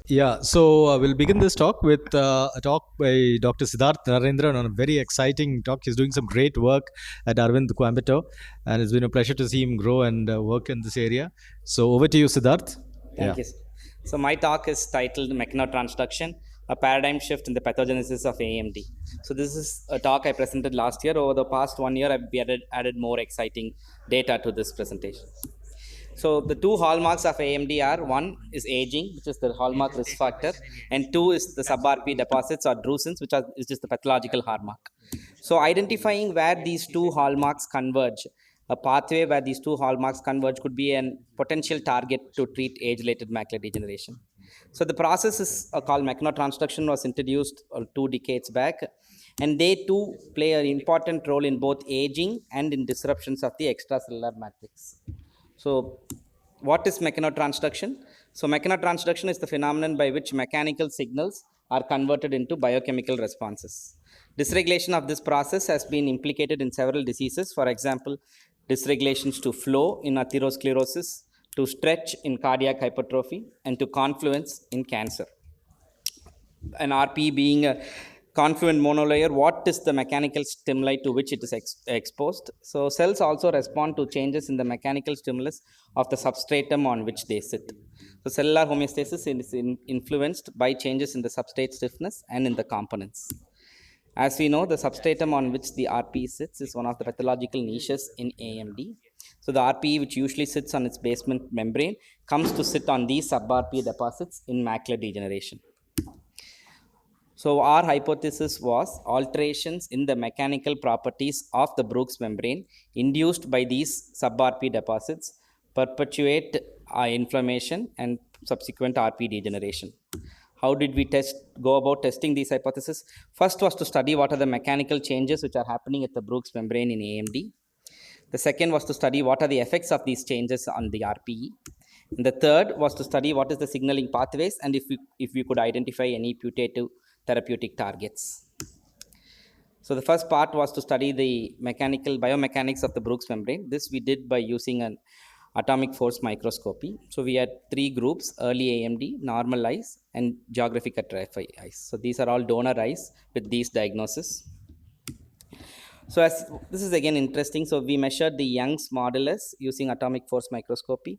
Yeah, so we'll begin this talk with a talk by Dr. Siddharth Narendran on a very exciting talk. He's doing some great work at Arvind Coimbatore, and it's been a pleasure to see him grow and work in this area. So over to you, Siddharth. Thank you. So my talk is titled Mechanotransduction, a paradigm shift in the pathogenesis of AMD. So this is a talk I presented last year. Over the past 1 year, I've added more exciting data to this presentation. So the two hallmarks of AMD are: one is aging, which is the hallmark risk factor, and two is the sub-RP deposits or drusen's, which is just the pathological hallmark. So identifying where these two hallmarks converge, a pathway where these two hallmarks converge could be a potential target to treat age-related macular degeneration. So the process is called mechanotransduction, was introduced 2 decades back, and they too play an important role in both aging and in disruptions of the extracellular matrix. So what is mechanotransduction? So mechanotransduction is the phenomenon by which mechanical signals are converted into biochemical responses. Dysregulation of this process has been implicated in several diseases. For example, dysregulations to flow in atherosclerosis, to stretch in cardiac hypertrophy, and to confluence in cancer. An RP being a confluent monolayer, what is the mechanical stimuli to which it is exposed? So cells also respond to changes in the mechanical stimulus of the substratum on which they sit. So cellular homeostasis is influenced by changes in the substrate stiffness and in the components. As we know, the substratum on which the RP sits is one of the pathological niches in AMD. So the RP, which usually sits on its basement membrane, comes to sit on these sub-RP deposits in macular degeneration. So our hypothesis was alterations in the mechanical properties of the Brooks membrane induced by these sub-RP deposits perpetuate inflammation and subsequent RP degeneration. How did we go about testing these hypotheses? First was to study what are the mechanical changes which are happening at the Brooks membrane in AMD. The second was to study what are the effects of these changes on the RPE. And the third was to study what is the signaling pathways and if we could identify any putative therapeutic targets. So the first part was to study the biomechanics of the Brooks membrane. This we did by using an atomic force microscopy. So we had 3 groups: early AMD, normal eyes, and geographic atrophy eyes. So these are all donor eyes with these diagnoses. So as this is again interesting, so we measured the Young's modulus using atomic force microscopy.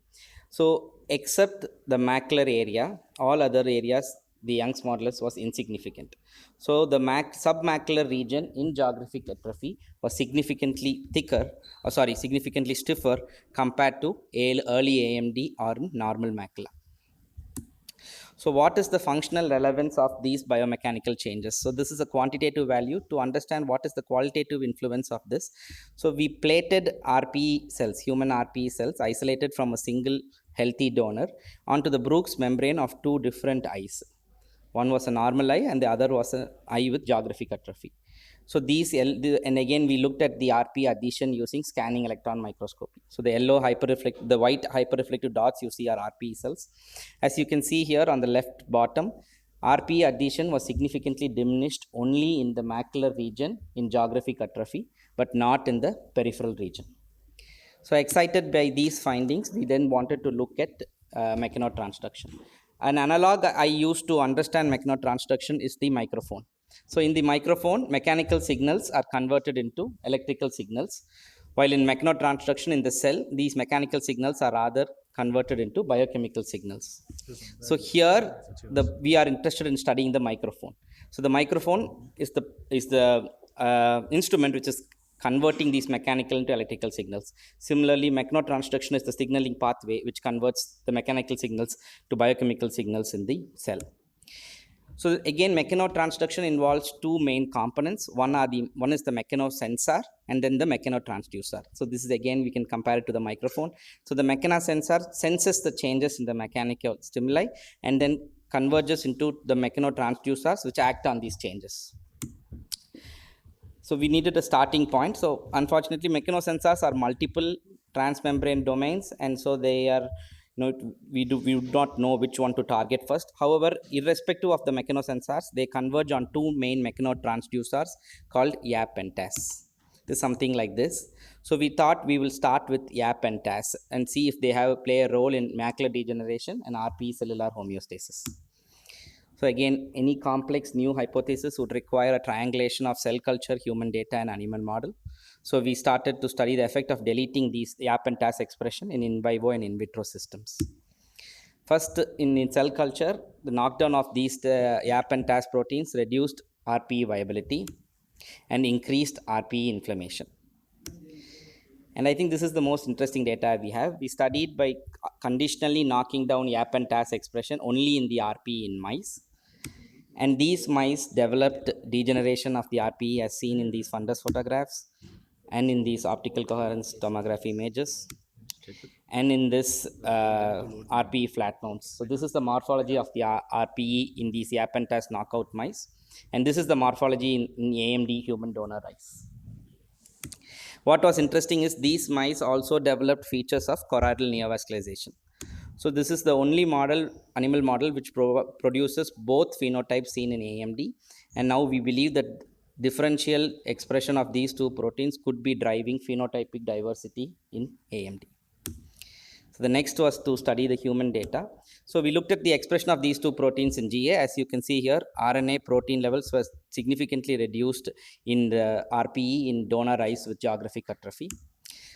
So except the macular area, all other areas, the Young's modulus was insignificant. So the submacular region in geographic atrophy was significantly stiffer compared to early AMD or normal macula. So what is the functional relevance of these biomechanical changes? So this is a quantitative value. To understand what is the qualitative influence of this, so we plated RPE cells, human RPE cells, isolated from a single healthy donor, onto the Brooks membrane of 2 different eyes. One was a normal eye and the other was an eye with geographic atrophy. So and again we looked at the RP adhesion using scanning electron microscopy. So the white hyperreflective dots you see are RPE cells. As you can see here on the left bottom, RPE adhesion was significantly diminished only in the macular region in geographic atrophy, but not in the peripheral region. So excited by these findings, we then wanted to look at mechanotransduction. An analog I used to understand mechanotransduction is the microphone. So in the microphone, mechanical signals are converted into electrical signals, while in mechanotransduction in the cell, these mechanical signals are rather converted into biochemical signals. So here we are interested in studying the microphone. So the microphone is the instrument which is converting these mechanical into electrical signals. Similarly, mechanotransduction is the signaling pathway which converts the mechanical signals to biochemical signals in the cell. So again, mechanotransduction involves 2 main components. One is the mechanosensor and then the mechanotransducer. So this is again, we can compare it to the microphone. So the mechanosensor senses the changes in the mechanical stimuli and then converges into the mechanotransducers which act on these changes. So we needed a starting point. So unfortunately, mechanosensors are multiple transmembrane domains, and so they are, we do not know which one to target first. However, irrespective of the mechanosensors, they converge on 2 main mechanotransducers called YAP and TAS. This is something like this. So we thought we will start with YAP and TAS and see if they play a role in macular degeneration and RPE cellular homeostasis. So again, any complex new hypothesis would require a triangulation of cell culture, human data, and animal model. So we started to study the effect of deleting these YAP and TAS expression in vivo and in vitro systems. First, in cell culture, the knockdown of these YAP and TAS proteins reduced RPE viability and increased RPE inflammation. And I think this is the most interesting data we have. We studied by conditionally knocking down YAP and TAS expression only in the RPE in mice. And these mice developed degeneration of the RPE as seen in these fundus photographs and in these optical coherence tomography images and in this RPE flat nodes. So this is the morphology of the RPE in these YAP and TAS knockout mice. And this is the morphology in AMD human donor rice. What was interesting is these mice also developed features of choroidal neovascularization. So this is the only animal model which produces both phenotypes seen in AMD. And now we believe that differential expression of these two proteins could be driving phenotypic diversity in AMD. So the next was to study the human data. So we looked at the expression of these two proteins in GA. As you can see here, RNA protein levels were significantly reduced in the RPE in donor rice with geographic atrophy.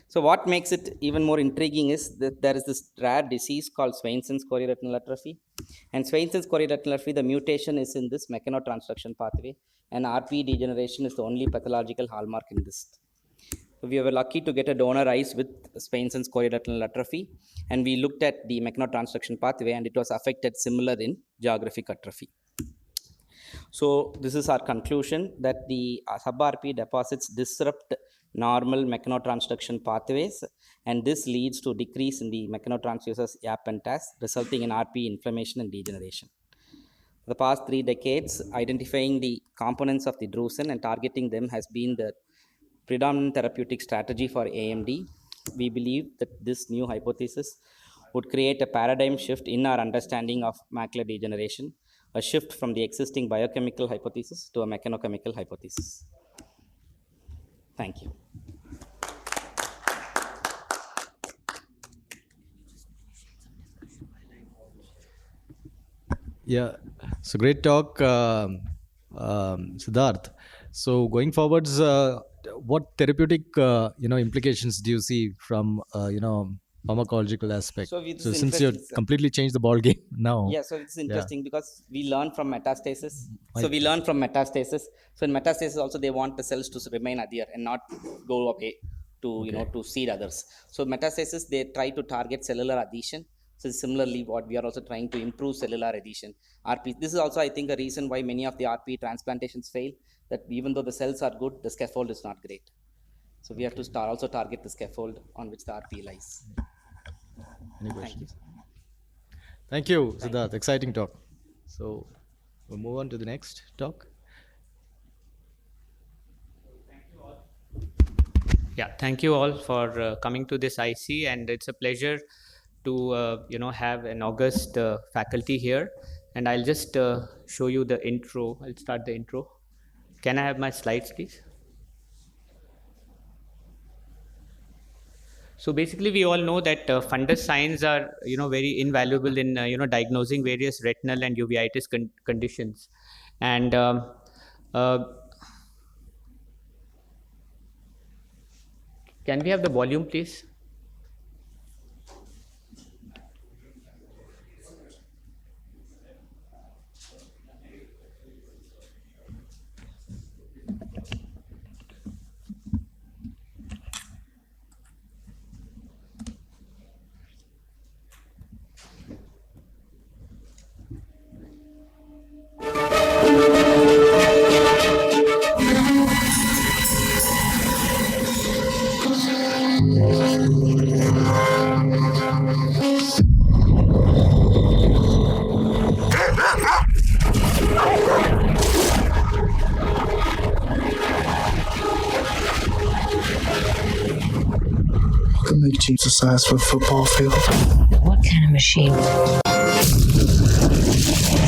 So what makes it even more intriguing is that there is this rare disease called Swainson's chorioretinal atrophy. And Swainson's chorioretinal atrophy, the mutation is in this mechanotransduction pathway, and RPE degeneration is the only pathological hallmark in this. So we were lucky to get a donor rice with Swainson's chorioretinal atrophy, and we looked at the mechanotransduction pathway, and it was affected similar in geographic atrophy. So this is our conclusion that the sub-RPE deposits disrupt normal mechanotransduction pathways, and this leads to decrease in the mechanotransducers YAP and TAS, resulting in RPE inflammation and degeneration. For the past 3 decades, identifying the components of the drusen and targeting them has been the predominant therapeutic strategy for AMD. We believe that this new hypothesis would create a paradigm shift in our understanding of macular degeneration, a shift from the existing biochemical hypothesis to a mechanochemical hypothesis. Thank you. Yeah, so great talk, Siddharth. So going forwards, what therapeutic implications do you see from pharmacological aspect? So since you completely changed the ball game now. Yeah, so it's interesting because we learn from metastasis. So we learn from metastasis. So in metastasis also they want the cells to remain adhere and not go away to to seed others. So metastasis, they try to target cellular adhesion. So similarly, what we are also trying to improve cellular adhesion. This is also, I think, a reason why many of the RPE transplantations fail, that even though the cells are good, the scaffold is not great. So we have to also target the scaffold on which the RPE lies. Any questions? Thank you, Siddharth. Exciting talk. So we'll move on to the next talk. Yeah, thank you all for coming to this IC, and it's a pleasure to have an august faculty here. And I'll just show you the intro. I'll start the intro. Can I have my slides, please? So basically, we all know that fundus signs are very invaluable in diagnosing various retinal and uveitis conditions. And can we have the volume, please? Exercise for a football field. What kind of machine?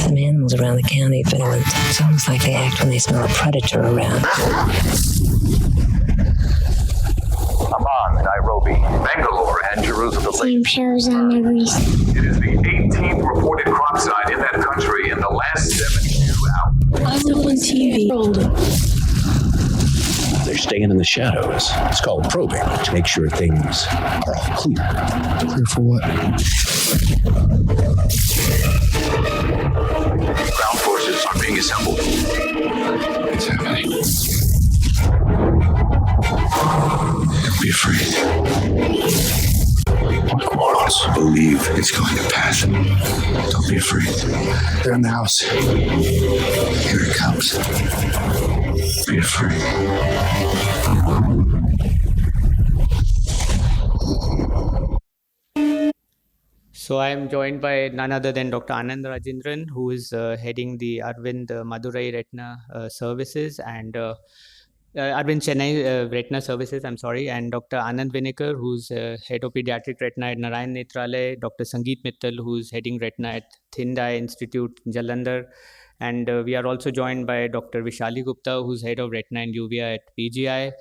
Some animals around the county, but it's almost like they act when they smell a predator around. Amman, Nairobi, Bangalore, and dangerous of the Same shows on every. It is the 18th reported crop site in that country in the last 72 hours. I'm the one TV. They're staying in the shadows. It's called probing to make sure things are all clear. Clear for what? Ground forces are being assembled. What's happening? Don't be afraid. Like mortals believe it's going to pass. Don't be afraid. They're in the house. Here it comes. Be afraid. So I am joined by none other than Dr. Anand Rajendran, who is heading the Arvind Madurai Retina Services and Arvind Chennai Retina Services, I'm sorry, and Dr. Anand Vinekar, who's head of pediatric retina at Narayan Netralaya, Dr. Sangeet Mittal, who's heading retina at Thindai Institute, Jalandhar, and we are also joined by Dr. Vishali Gupta, who's head of retina and uvea at PGI,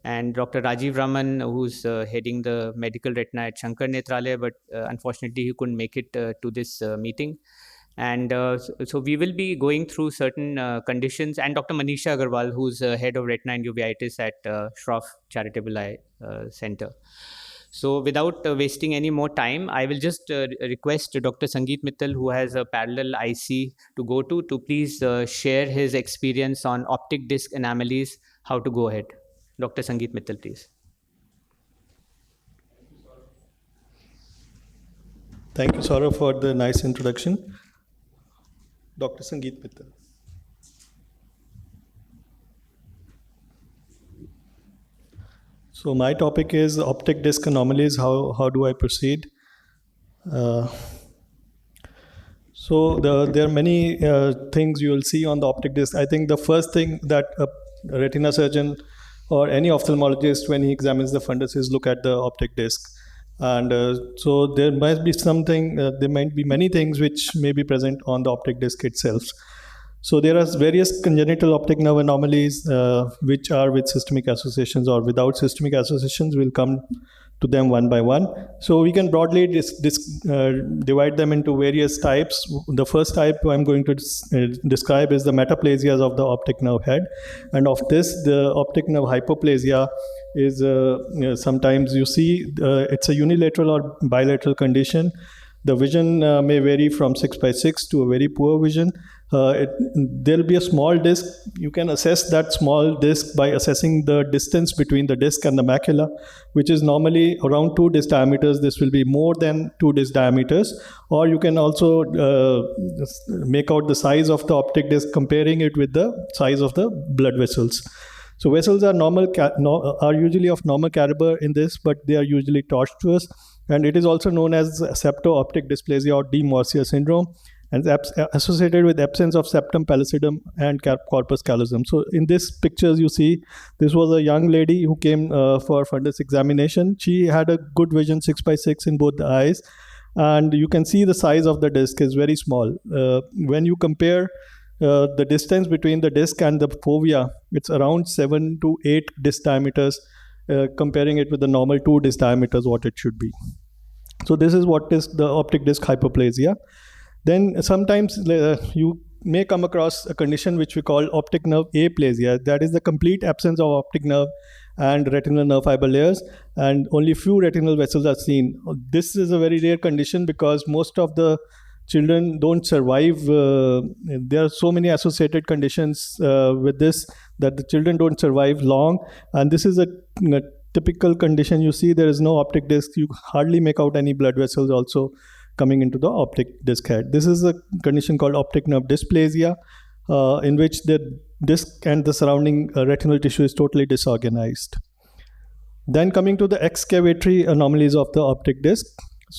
and Dr. Rajiv Raman, who's heading the medical retina at Shankar Netralaya, but unfortunately he couldn't make it to this meeting. And so we will be going through certain conditions, and Dr. Manisha Agarwal, who's head of retina and uveitis at Shroff Charitable Eye Center. So without wasting any more time, I will just request Dr. Sangeet Mittal, who has a parallel IC to go to please share his experience on optic disc anomalies, how to go ahead. Dr. Sangeet Mittal, please. Thank you, Saurabh, for the nice introduction. Dr. Sangeet Mittal. So my topic is optic disc anomalies. How do I proceed? So there are many things you will see on the optic disc. I think the first thing that a retina surgeon or any ophthalmologist, when he examines the fundus, is look at the optic disc. And so there might be something, there might be many things which may be present on the optic disc itself. So there are various congenital optic nerve anomalies which are with systemic associations or without systemic associations. We'll come to them one by one. So we can broadly divide them into various types. The first type I'm going to describe is the metaplasias of the optic nerve head. And of this, the optic nerve hypoplasia is sometimes you see it's a unilateral or bilateral condition. The vision may vary from 6/6 to a very poor vision. There'll be a small disc. You can assess that small disc by assessing the distance between the disc and the macula, which is normally around 2 disc diameters. This will be more than 2 disc diameters. Or you can also make out the size of the optic disc, comparing it with the size of the blood vessels. So vessels are are usually of normal caliber in this, but they are usually tortuous. And it is also known as septo-optic dysplasia or de Morsier syndrome, and associated with absence of septum pellucidum and corpus callosum. So in this pictures you see, this was a young lady who came for fundus examination. She had a good vision, 6/6 in both the eyes, and you can see the size of the disc is very small. When you compare the distance between the disc and the fovea, it's around 7 to 8 disc diameters, comparing it with the normal 2 disc diameters what it should be. So this is what is the optic disc hypoplasia. Then sometimes you may come across a condition which we call optic nerve aplasia. That is the complete absence of optic nerve and retinal nerve fiber layers, and only few retinal vessels are seen. This is a very rare condition because most of the children don't survive. There are so many associated conditions with this that the children don't survive long, and this is a typical condition. You see there is no optic disc. You hardly make out any blood vessels also coming into the optic disc head. This is a condition called optic nerve dysplasia, in which the disc and the surrounding retinal tissue is totally disorganized. Then coming to the excavatory anomalies of the optic disc.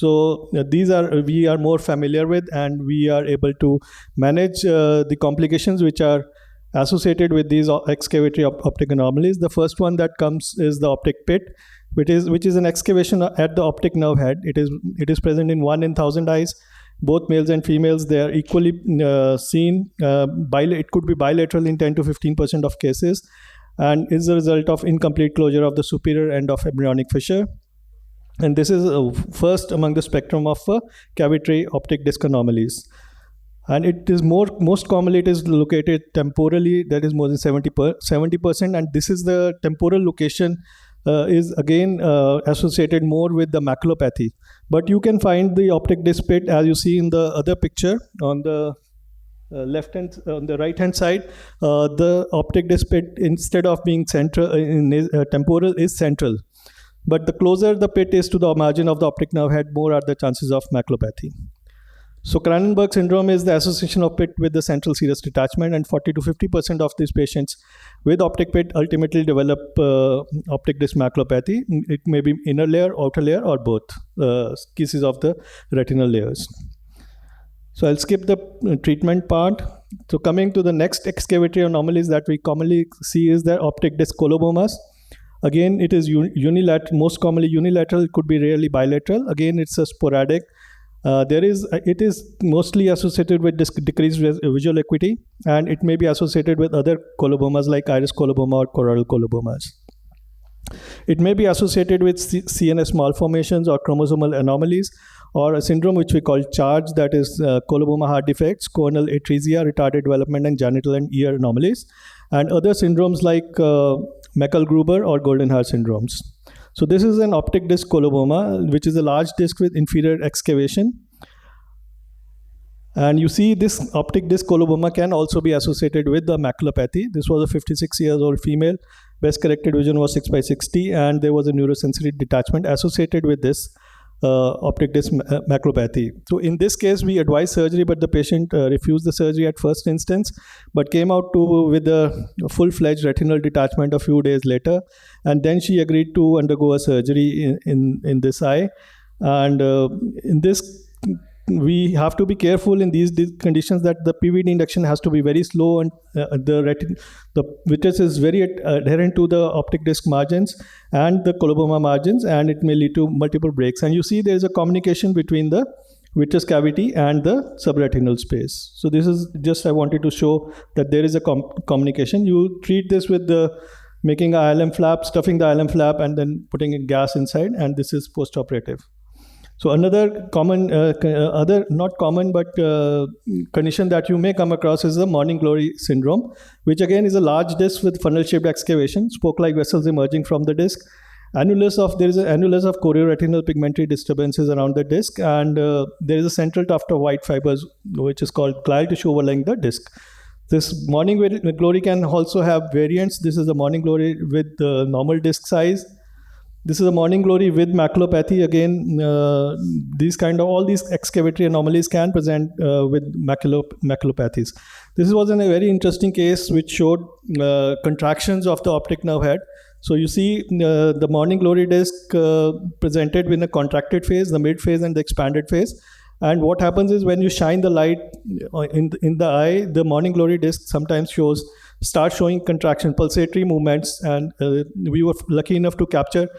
So these we are more familiar with, and we are able to manage the complications which are associated with these excavatory optic anomalies. The first one that comes is the optic pit, which is an excavation at the optic nerve head. It is present in 1 in 1,000 eyes. Both males and females, they are equally seen. It could be bilateral in 10 to 15% of cases, and is a result of incomplete closure of the superior end of embryonic fissure. And this is first among the spectrum of cavitary optic disc anomalies. And it is most commonly it is located temporally, that is more than 70%, and this is the temporal location is again associated more with the maculopathy. But you can find the optic disc pit, as you see in the other picture on the on the right hand side. The optic disc pit, instead of being central temporal, is central. But the closer the pit is to the margin of the optic nerve head, more are the chances of maculopathy. So Cronenberg syndrome is the association of pit with the central serous detachment, and 40 to 50% of these patients with optic pit ultimately develop optic disc maculopathy. It may be inner layer, outer layer, or both cases of the retinal layers. So I'll skip the treatment part. So coming to the next excavatory anomalies that we commonly see is the optic disc colobomas. Again, it is unilateral, most commonly unilateral. It could be rarely bilateral. Again, it's a sporadic. It is mostly associated with decreased visual acuity, and it may be associated with other colobomas like iris coloboma or choroidal colobomas. It may be associated with CNS malformations or chromosomal anomalies, or a syndrome which we call CHARGE, that is coloboma heart defects, corneal atresia, retarded development, and genital and ear anomalies, and other syndromes like Meckel-Gruber or golden heart syndromes. So this is an optic disc coloboma, which is a large disc with inferior excavation. And you see this optic disc coloboma can also be associated with the maculopathy. This was a 56-year-old female. Best corrected vision was 6/60, and there was a neurosensory detachment associated with this optic disc maculopathy. So in this case, we advised surgery, but the patient refused the surgery at first instance, but came out with a full-fledged retinal detachment a few days later, and then she agreed to undergo a surgery in this eye. And in this, we have to be careful in these conditions that the PVD induction has to be very slow, and the vitreous is very adherent to the optic disc margins and the coloboma margins, and it may lead to multiple breaks. And you see there is a communication between the vitreous cavity and the subretinal space. So this is just, I wanted to show that there is a communication. You treat this with making a ILM flap, stuffing the ILM flap, and then putting a gas inside, and this is post-operative. So another common, not common, but condition that you may come across is the morning glory syndrome, which again is a large disc with funnel-shaped excavation, spoke-like vessels emerging from the disc. There is an annulus of chorioretinal pigmentary disturbances around the disc, and there is a central tuft of white fibers, which is called glial tissue overlaying the disc. This morning glory can also have variants. This is the morning glory with the normal disc size. This is a morning glory with maculopathy. Again, all these excavatory anomalies can present with maculopathies. This was a very interesting case which showed contractions of the optic nerve head. So you see the morning glory disc presented in a contracted phase, the mid phase, and the expanded phase. And what happens is when you shine the light in the eye, the morning glory disc sometimes start showing contraction, pulsatory movements, and we were lucky enough to capture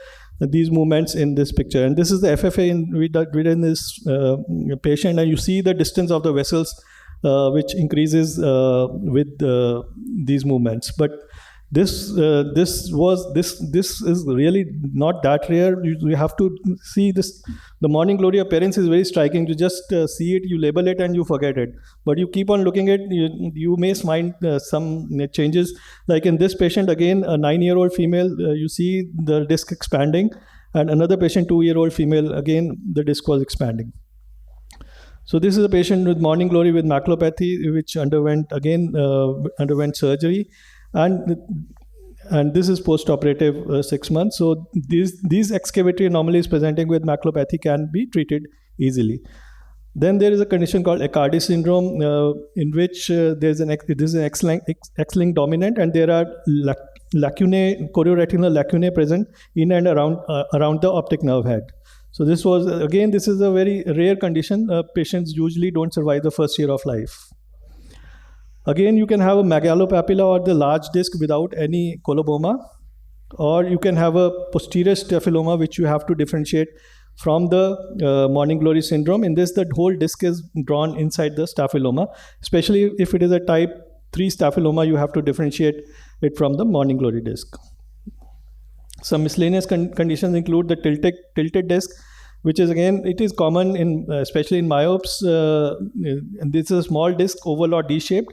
these movements in this picture. And this is the FFA we did in this patient, and you see the distance of the vessels which increases with these movements. But this is really not that rare. You have to see this. The morning glory appearance is very striking. You just see it, you label it, and you forget it. But you keep on looking at it, you may find some changes. Like in this patient, again, a 9-year-old female, you see the disc expanding, and another patient, 2-year-old female, again, the disc was expanding. So this is a patient with morning glory with maculopathy, which underwent surgery. And this is post-operative 6 months. So these excavatory anomalies presenting with maculopathy can be treated easily. Then there is a condition called Aicardi syndrome, in which this is an X-linked dominant, and there are lacunae, chorioretinal lacunae present in and around the optic nerve head. So this is a very rare condition. Patients usually don't survive the first year of life. Again, you can have a megalopapilla or the large disc without any coloboma, or you can have a posterior staphyloma, which you have to differentiate from the morning glory syndrome. In this, the whole disc is drawn inside the staphyloma. Especially if it is a type 3 staphyloma, you have to differentiate it from the morning glory disc. Some miscellaneous conditions include the tilted disc, which is again, it is common in especially in myopes. And this is a small disc, oval or D-shaped,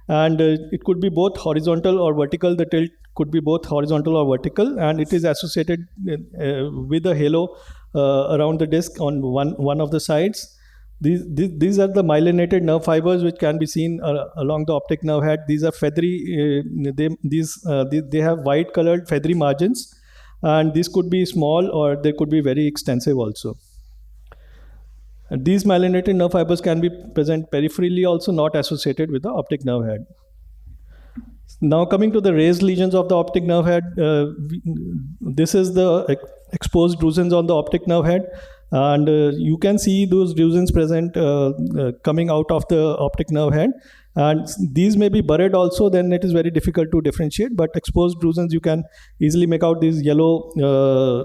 and it could be both horizontal or vertical. The tilt could be both horizontal or vertical, and it is associated with a halo around the disc on one of the sides. These are the myelinated nerve fibers which can be seen along the optic nerve head. These are feathery. They have white colored feathery margins, and these could be small or they could be very extensive also. And these myelinated nerve fibers can be present peripherally also, not associated with the optic nerve head. Now coming to the raised lesions of the optic nerve head, this is the exposed drusen on the optic nerve head, and you can see those drusens present coming out of the optic nerve head, and these may be buried also, then it is very difficult to differentiate, but exposed drusens you can easily make out these yellow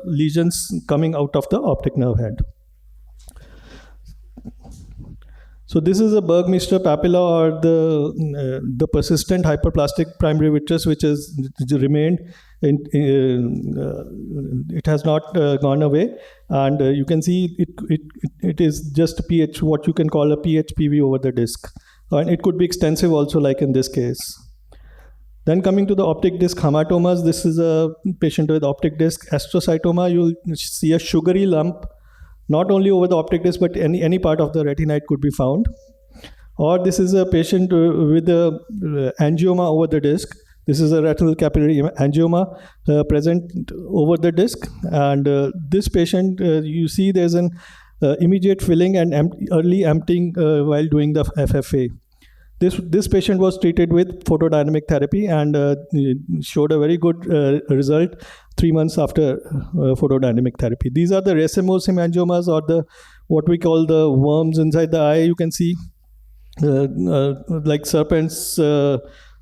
lesions coming out of the optic nerve head. So this is a Bergmeister papilla, or the persistent hyperplastic primary vitreous, which has remained. It has not gone away, and you can see it is just pH, what you can call a PHPV over the disc, and it could be extensive also, like in this case. Then coming to the optic disc hematomas, this is a patient with optic disc astrocytoma. You'll see a sugary lump, not only over the optic disc, but any part of the retina it could be found. Or this is a patient with a angioma over the disc. This is a retinal capillary angioma present over the disc, and this patient, you see there's an immediate filling and early emptying while doing the FFA. This patient was treated with photodynamic therapy and showed a very good result 3 months after photodynamic therapy. These are the racemose hemangiomas, or what we call the worms inside the eye. You can see like serpents.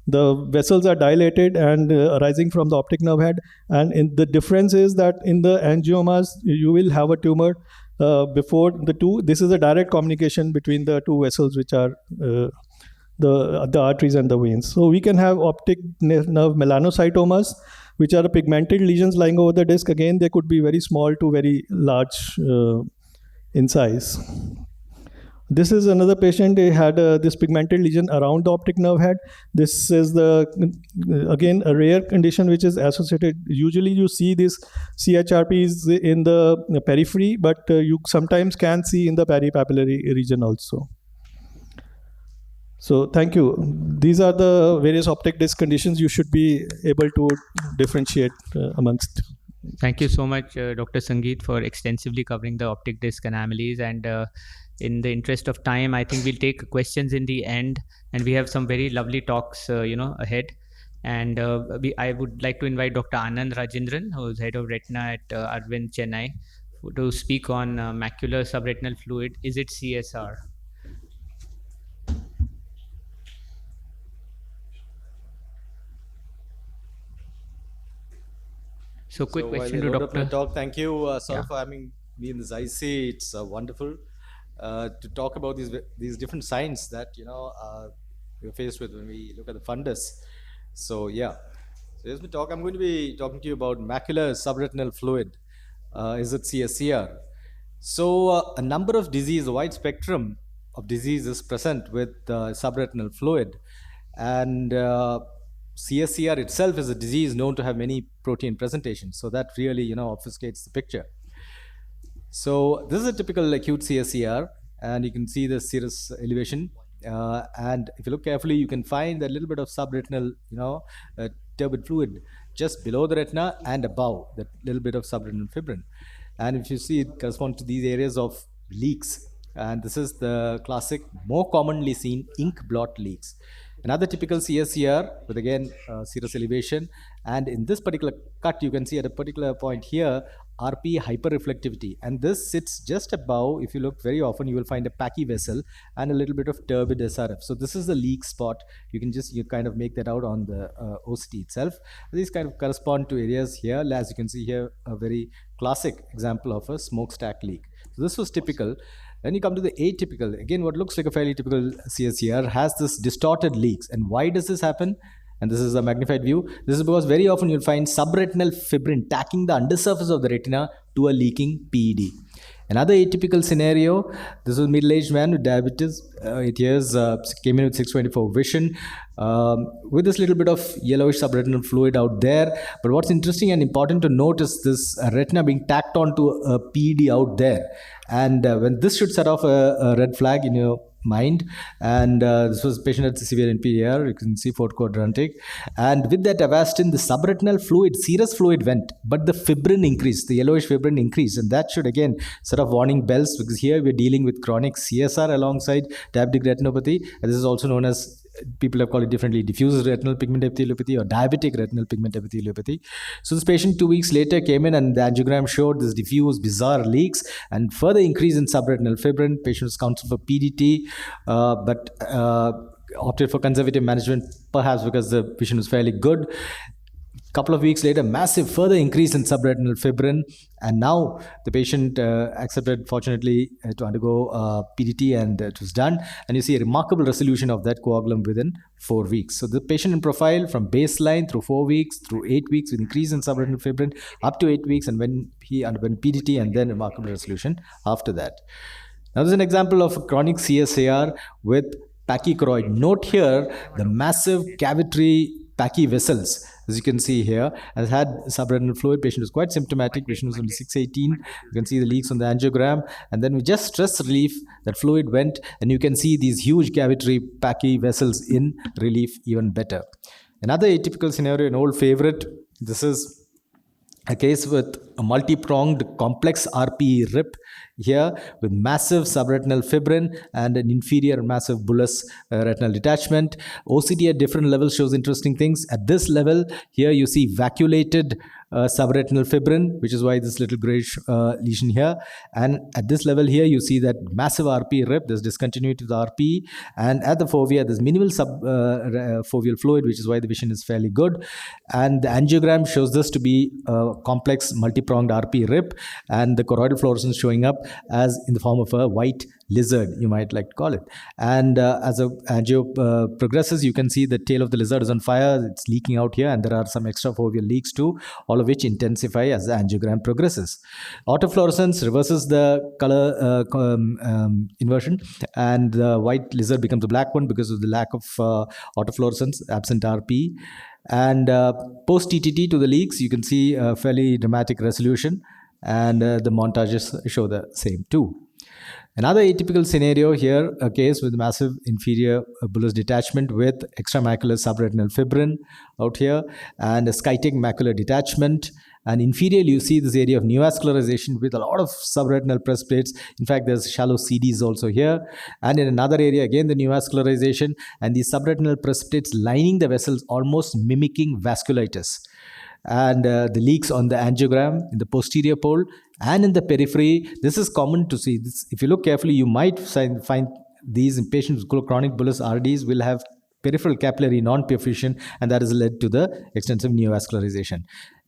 The vessels are dilated and arising from the optic nerve head, and the difference is that in the angiomas you will have a tumor before the two. This is a direct communication between the two vessels, which are the arteries and the veins. So we can have optic nerve melanocytomas, which are pigmented lesions lying over the disc. Again, they could be very small to very large in size. This is another patient. They had this pigmented lesion around the optic nerve head. This is again a rare condition which is associated. Usually you see these CHRPs in the periphery, but you sometimes can see in the peripapillary region also. So thank you. These are the various optic disc conditions you should be able to differentiate amongst. Thank you so much, Dr. Sangeet, for extensively covering the optic disc anomalies. And in the interest of time, I think we'll take questions in the end, and we have some very lovely talks, ahead. And I would like to invite Dr. Anand Rajendran, who is head of retina at Arvind, Chennai, to speak on macular subretinal fluid. Is it CSR? So quick question to Dr. Talk. Thank you, sir, for having me in this IC. It's wonderful to talk about these different signs that we're faced with when we look at the fundus. So yeah, so here's my talk. I'm going to be talking to you about macular subretinal fluid. Is it CSCR? So a number of diseases, a wide spectrum of disease is present with subretinal fluid, and CSCR itself is a disease known to have many protein presentations, so that really obfuscates the picture. So this is a typical acute CSCR, and you can see the serous elevation, and if you look carefully you can find a little bit of subretinal turbid fluid just below the retina and above that little bit of subretinal fibrin, and if you see, it corresponds to these areas of leaks, and this is the classic, more commonly seen ink blot leaks. Another typical CSCR with again serous elevation, and in this particular cut you can see at a particular point here RP hyperreflectivity, and this sits just above. If you look very often you will find a pachy vessel and a little bit of turbid SRF. So this is the leak spot. You can you kind of make that out on the OCT itself. These kind of correspond to areas here. As you can see here, a very classic example of a smokestack leak. So this was typical. Then you come to the atypical. Again, what looks like a fairly typical CSCR has this distorted leaks. And why does this happen? and this is a magnified view. This is because very often you'll find subretinal fibrin tacking the undersurface of the retina to a leaking PED. Another atypical scenario, this was a middle-aged man with diabetes, 8 years, came in with 624 vision, with this little bit of yellowish subretinal fluid out there. But what's interesting and important to note is this retina being tacked onto a PED out there. And when this should set off a red flag in your mind, and this was a patient at severe NPAR, you can see fourth quadrantic, and with that Avastin, the subretinal fluid, serous fluid went, but the fibrin increased, the yellowish fibrin increased, and that should again set off warning bells, because here we're dealing with chronic CSR alongside diabetic retinopathy, and this is also known as, people have called it differently, diffuse retinal pigment epitheliopathy or diabetic retinal pigment epitheliopathy. So this patient 2 weeks later came in, and the angiogram showed this diffuse bizarre leaks and further increase in subretinal fibrin. Patient was counseled for PDT, but opted for conservative management, perhaps because the vision was fairly good. Couple of weeks later, massive further increase in subretinal fibrin, and now the patient accepted, fortunately, to undergo PDT, and it was done. And you see a remarkable resolution of that coagulum within 4 weeks. So the patient in profile from baseline through 4 weeks, through 8 weeks, with increase in subretinal fibrin up to 8 weeks, and when he underwent PDT, and then remarkable resolution after that. Now, this is an example of chronic CSAR with pachychoroid. Note here the massive cavitary pachy vessels, as you can see here, has had subretinal fluid. Patient was quite symptomatic. Patient was only 618. You can see the leaks on the angiogram, and then with just stress relief, that fluid went, and you can see these huge cavitary pachy vessels in relief even better. Another atypical scenario, an old favorite. This is a case with a multi-pronged complex RPE rip here with massive subretinal fibrin and an inferior massive bullous retinal detachment. OCT at different levels shows interesting things. At this level, here you see vacuolated subretinal fibrin, which is why this little grayish lesion here. And at this level here, you see that massive RPE rip. There's discontinuity of the RPE. And at the fovea, there's minimal subfoveal fluid, which is why the vision is fairly good. And the angiogram shows this to be a complex multi-pronged RPE rip, and the choroidal fluorescence showing up as in the form of a white lizard, you might like to call it. And as the angio progresses, you can see the tail of the lizard is on fire. It's leaking out here, and there are some extrafoveal leaks too, all of which intensify as the angiogram progresses. Autofluorescence reverses the color inversion, and the white lizard becomes a black one because of the lack of autofluorescence, absent RP. And post TTT to the leaks, you can see a fairly dramatic resolution, and the montages show the same too. Another atypical scenario here, a case with massive inferior bullous detachment with extramacular subretinal fibrin out here, and a skytic macular detachment. And inferior, you see this area of neovascularization with a lot of subretinal precipitates. In fact, there's shallow CDs also here. And in another area, again, the neovascularization and the subretinal precipitates lining the vessels, almost mimicking vasculitis. And the leaks on the angiogram in the posterior pole and in the periphery. This is common to see. This, if you look carefully, you might find these in patients with chronic bullous RDs will have peripheral capillary non-perfusion, and that has led to the extensive neovascularization.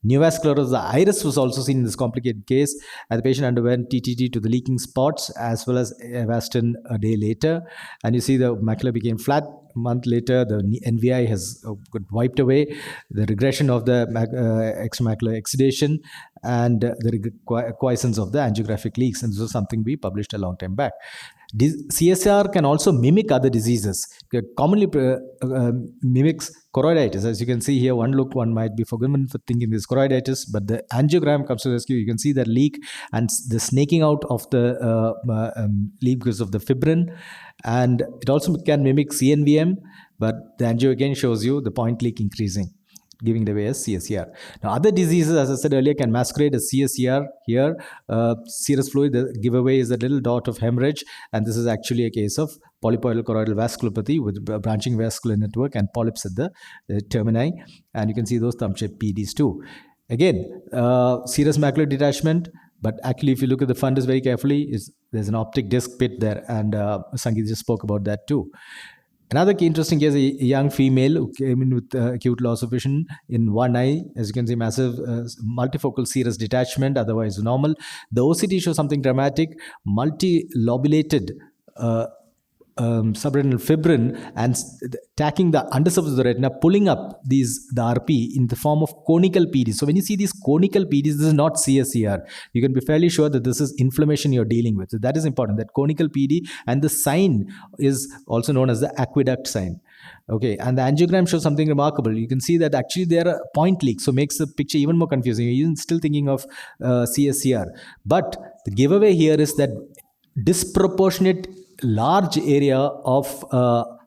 Neovascularized, the iris was also seen in this complicated case, and the patient underwent TTT to the leaking spots as well as Avastin a day later. And you see the macula became flat. A month later, the NVI has got wiped away, the regression of the extramacular exudation, and the quiescence of the angiographic leaks. And this was something we published a long time back. CSR can also mimic other diseases. It commonly mimics choroiditis. As you can see here, one look, one might be forgiven for thinking this choroiditis, but the angiogram comes to the rescue. You can see that leak and the snaking out of the leak because of the fibrin. And it also can mimic CNVM, but the angio again shows you the point leak increasing, giving it away as CSER. Now, other diseases, as I said earlier, can masquerade as CSER. Here, serous fluid, the giveaway is a little dot of hemorrhage, and this is actually a case of polypoidal choroidal vasculopathy with branching vascular network and polyps at the termini, and you can see those thumb-shaped PDs too. Again, serous macular detachment, but actually, if you look at the fundus very carefully, there's an optic disc pit there, and Sangeet just spoke about that too. Another key interesting case, a young female who came in with acute loss of vision in one eye. As you can see, massive multifocal serous detachment, otherwise normal. The OCT shows something dramatic, multilobulated subretinal fibrin and attacking the undersurface of the retina, pulling up the RP in the form of conical PDs. So when you see these conical PDs, this is not CSCR. You can be fairly sure that this is inflammation you're dealing with. So that is important, that conical PD, and the sign is also known as the aqueduct sign. Okay, and the angiogram shows something remarkable. You can see that actually there are point leaks, so makes the picture even more confusing. You're even still thinking of CSCR. But the giveaway here is that disproportionate large area of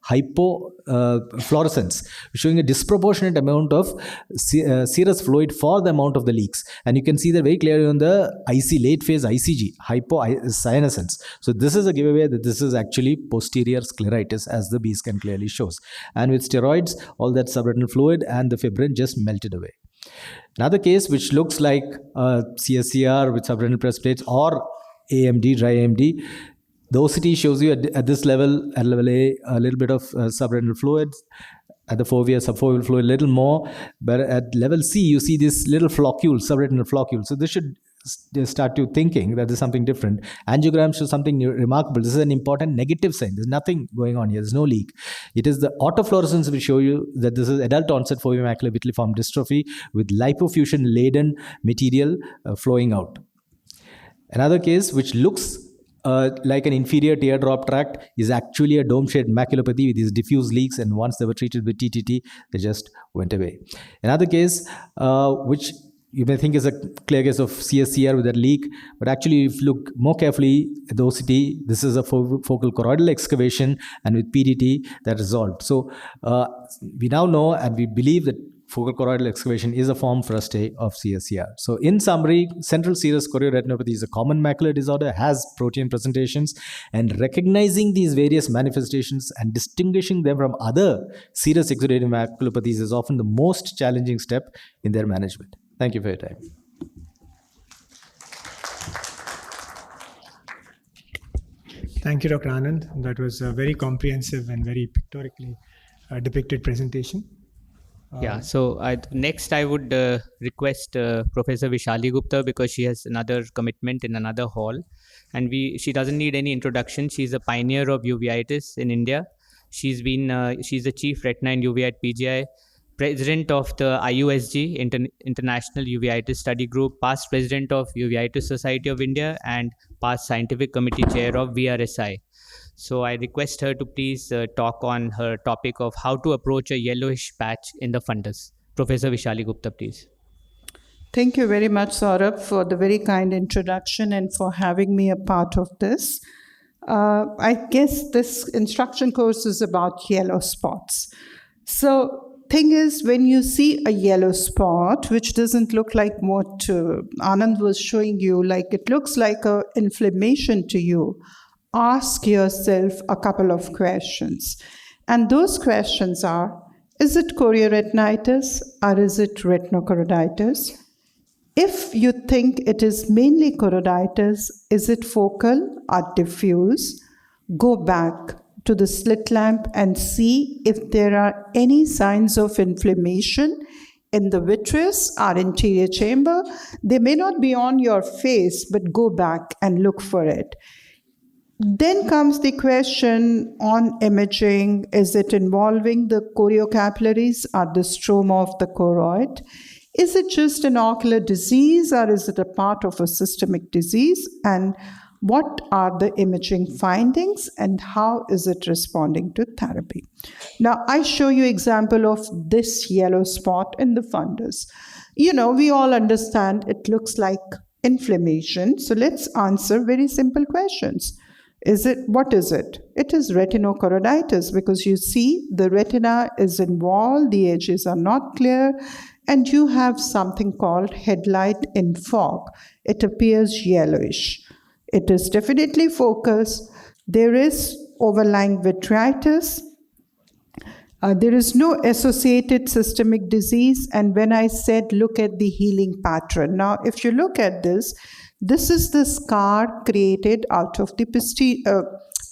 hypofluorescence, showing a disproportionate amount of serous fluid for the amount of the leaks. And you can see that very clearly on the IC, late phase ICG, hypocyanescence. So this is a giveaway that this is actually posterior scleritis, as the B scan clearly shows. And with steroids, all that subretinal fluid and the fibrin just melted away. Another case which looks like CSCR with subretinal precipitates or AMD, dry AMD. The OCT shows you at this level, at level A, a little bit of subretinal fluid. At the fovea, subfoveal fluid, a little more. But at level C, you see this little flocule, subretinal flocule. So this should start you thinking that there's something different. Angiogram shows something remarkable. This is an important negative sign. There's nothing going on here. There's no leak. It is the autofluorescence will show you that this is adult onset fovea macular vitelliform dystrophy with lipofusion-laden material flowing out. Another case which looks like an inferior teardrop tract is actually a dome-shaped maculopathy with these diffuse leaks, and once they were treated with TTT, they just went away. Another case which you may think is a clear case of CSCR with that leak, but actually if you look more carefully at the OCT, this is a focal choroidal excavation, and with PDT that resolved. So we now know and we believe that focal choroidal excavation is a form for a stay of CSCR. So in summary, central serous chorioretinopathy is a common macular disorder, has protein presentations, and recognizing these various manifestations and distinguishing them from other serous exudative maculopathies is often the most challenging step in their management. Thank you for your time. Thank you, Dr. Anand. That was a very comprehensive and very pictorically depicted presentation. Yeah, so next I would request Professor Vishali Gupta, because she has another commitment in another hall, and she doesn't need any introduction. She's a pioneer of uveitis in India. She's the chief retina and uveitis PGI, president of the IUSG, International Uveitis Study Group, past president of Uveitis Society of India, and past scientific committee chair of VRSI. So I request her to please talk on her topic of how to approach a yellowish patch in the fundus. Professor Vishali Gupta, please. Thank you very much, Saurabh, for the very kind introduction and for having me a part of this. I guess this instruction course is about yellow spots. So thing is, when you see a yellow spot, which doesn't look like what Anand was showing you, like it looks like an inflammation to you, ask yourself a couple of questions. And those questions are, is it chorioretinitis or is it retinochoroiditis? If you think it is mainly choroiditis, is it focal or diffuse? Go back to the slit lamp and see if there are any signs of inflammation in the vitreous or anterior chamber. They may not be on your face, but go back and look for it. Then comes the question on imaging. Is it involving the choriocapillaries or the stroma of the choroid? Is it just an ocular disease or is it a part of a systemic disease? And what are the imaging findings and how is it responding to therapy? Now, I show you example of this yellow spot in the fundus. You know, we all understand it looks like inflammation. So let's answer very simple questions. What is it? It is retinochoroiditis, because you see the retina is involved, the edges are not clear, and you have something called headlight in fog. It appears yellowish. It is definitely focused. There is overlying vitritis. There is no associated systemic disease. And when I said look at the healing pattern, now if you look at this is the scar created out of the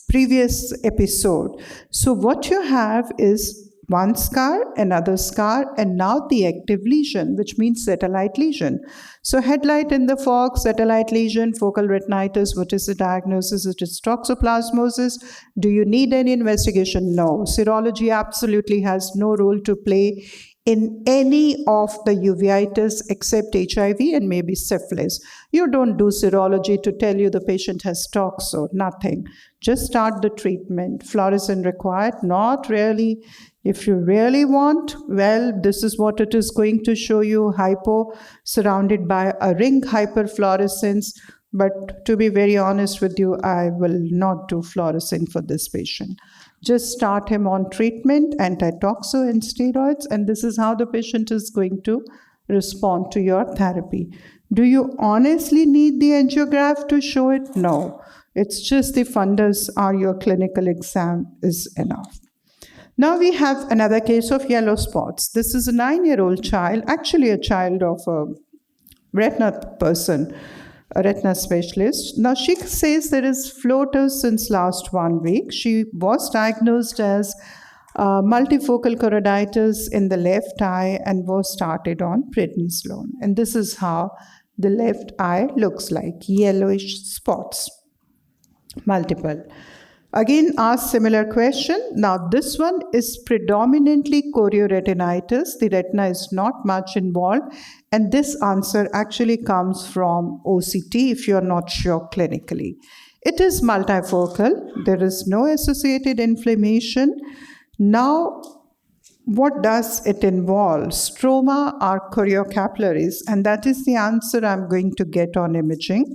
previous episode. So what you have is one scar, another scar, and now the active lesion, which means satellite lesion. So headlight in the fog, satellite lesion, focal retinitis, what is the diagnosis? It is toxoplasmosis. Do you need any investigation? No. Serology absolutely has no role to play in any of the uveitis except HIV and maybe syphilis. You don't do serology to tell you the patient has toxo, nothing. Just start the treatment. Fluorescent required? Not really. If you really want, well, this is what it is going to show you, hypo surrounded by a ring hyperfluorescence. But to be very honest with you, I will not do fluorescent for this patient. Just start him on treatment, antitoxo and steroids, and this is how the patient is going to respond to your therapy. Do you honestly need the angiograph to show it? No. It's just the fundus or your clinical exam is enough. Now we have another case of yellow spots. This is a 9-year-old child, actually a child of a retina person, a retina specialist. Now she says there is floaters since last 1 week. She was diagnosed as multifocal choroiditis in the left eye and was started on prednisolone. And this is how the left eye looks like, yellowish spots, multiple. Again, ask similar question. Now, this one is predominantly chorioretinitis. The retina is not much involved. And this answer actually comes from OCT if you're not sure clinically. It is multifocal. There is no associated inflammation. Now, what does it involve? Stroma or choriocapillaries? And that is the answer I'm going to get on imaging.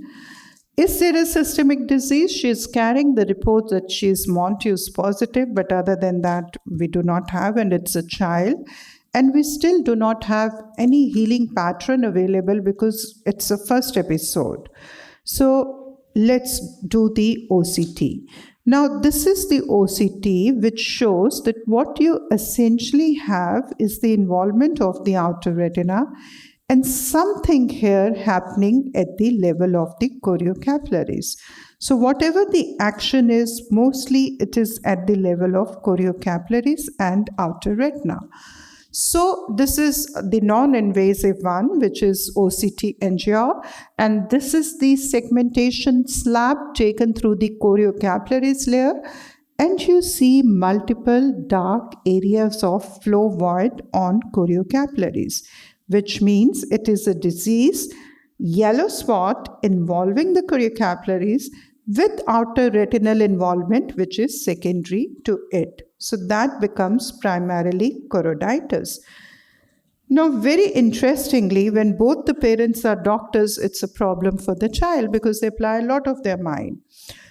Is there a systemic disease? She is carrying the report that she is Montius positive, but other than that, we do not have, and it's a child. And we still do not have any healing pattern available because it's a first episode. So let's do the OCT. Now, this is the OCT, which shows that what you essentially have is the involvement of the outer retina and something here happening at the level of the choriocapillaries. So whatever the action is, mostly it is at the level of choriocapillaries and outer retina. So this is the non-invasive one, which is OCT angio, and this is the segmentation slab taken through the choriocapillaries layer, and you see multiple dark areas of flow void on choriocapillaries, which means it is a disease, yellow spot involving the choriocapillaries with outer retinal involvement, which is secondary to it. So that becomes primarily choroiditis. Now, very interestingly, when both the parents are doctors, it's a problem for the child because they apply a lot of their mind.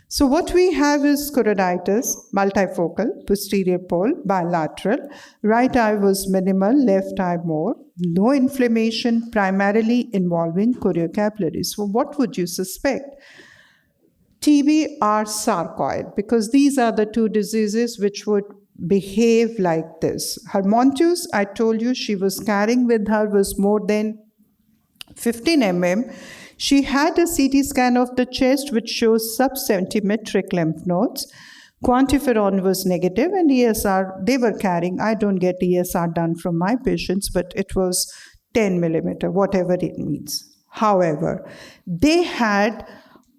So what we have is choroiditis, multifocal, posterior pole, bilateral. Right eye was minimal, left eye more. No inflammation, primarily involving choriocapillaries. So what would you suspect? TB or sarcoid, because these are the two diseases which would behave like this. Her Montius, I told you she was carrying with her was more than 15 mm. She had a CT scan of the chest which shows subcentimetric lymph nodes. Quantiferon was negative and ESR, they were carrying. I don't get ESR done from my patients, but it was 10 millimeter, whatever it means. However, they had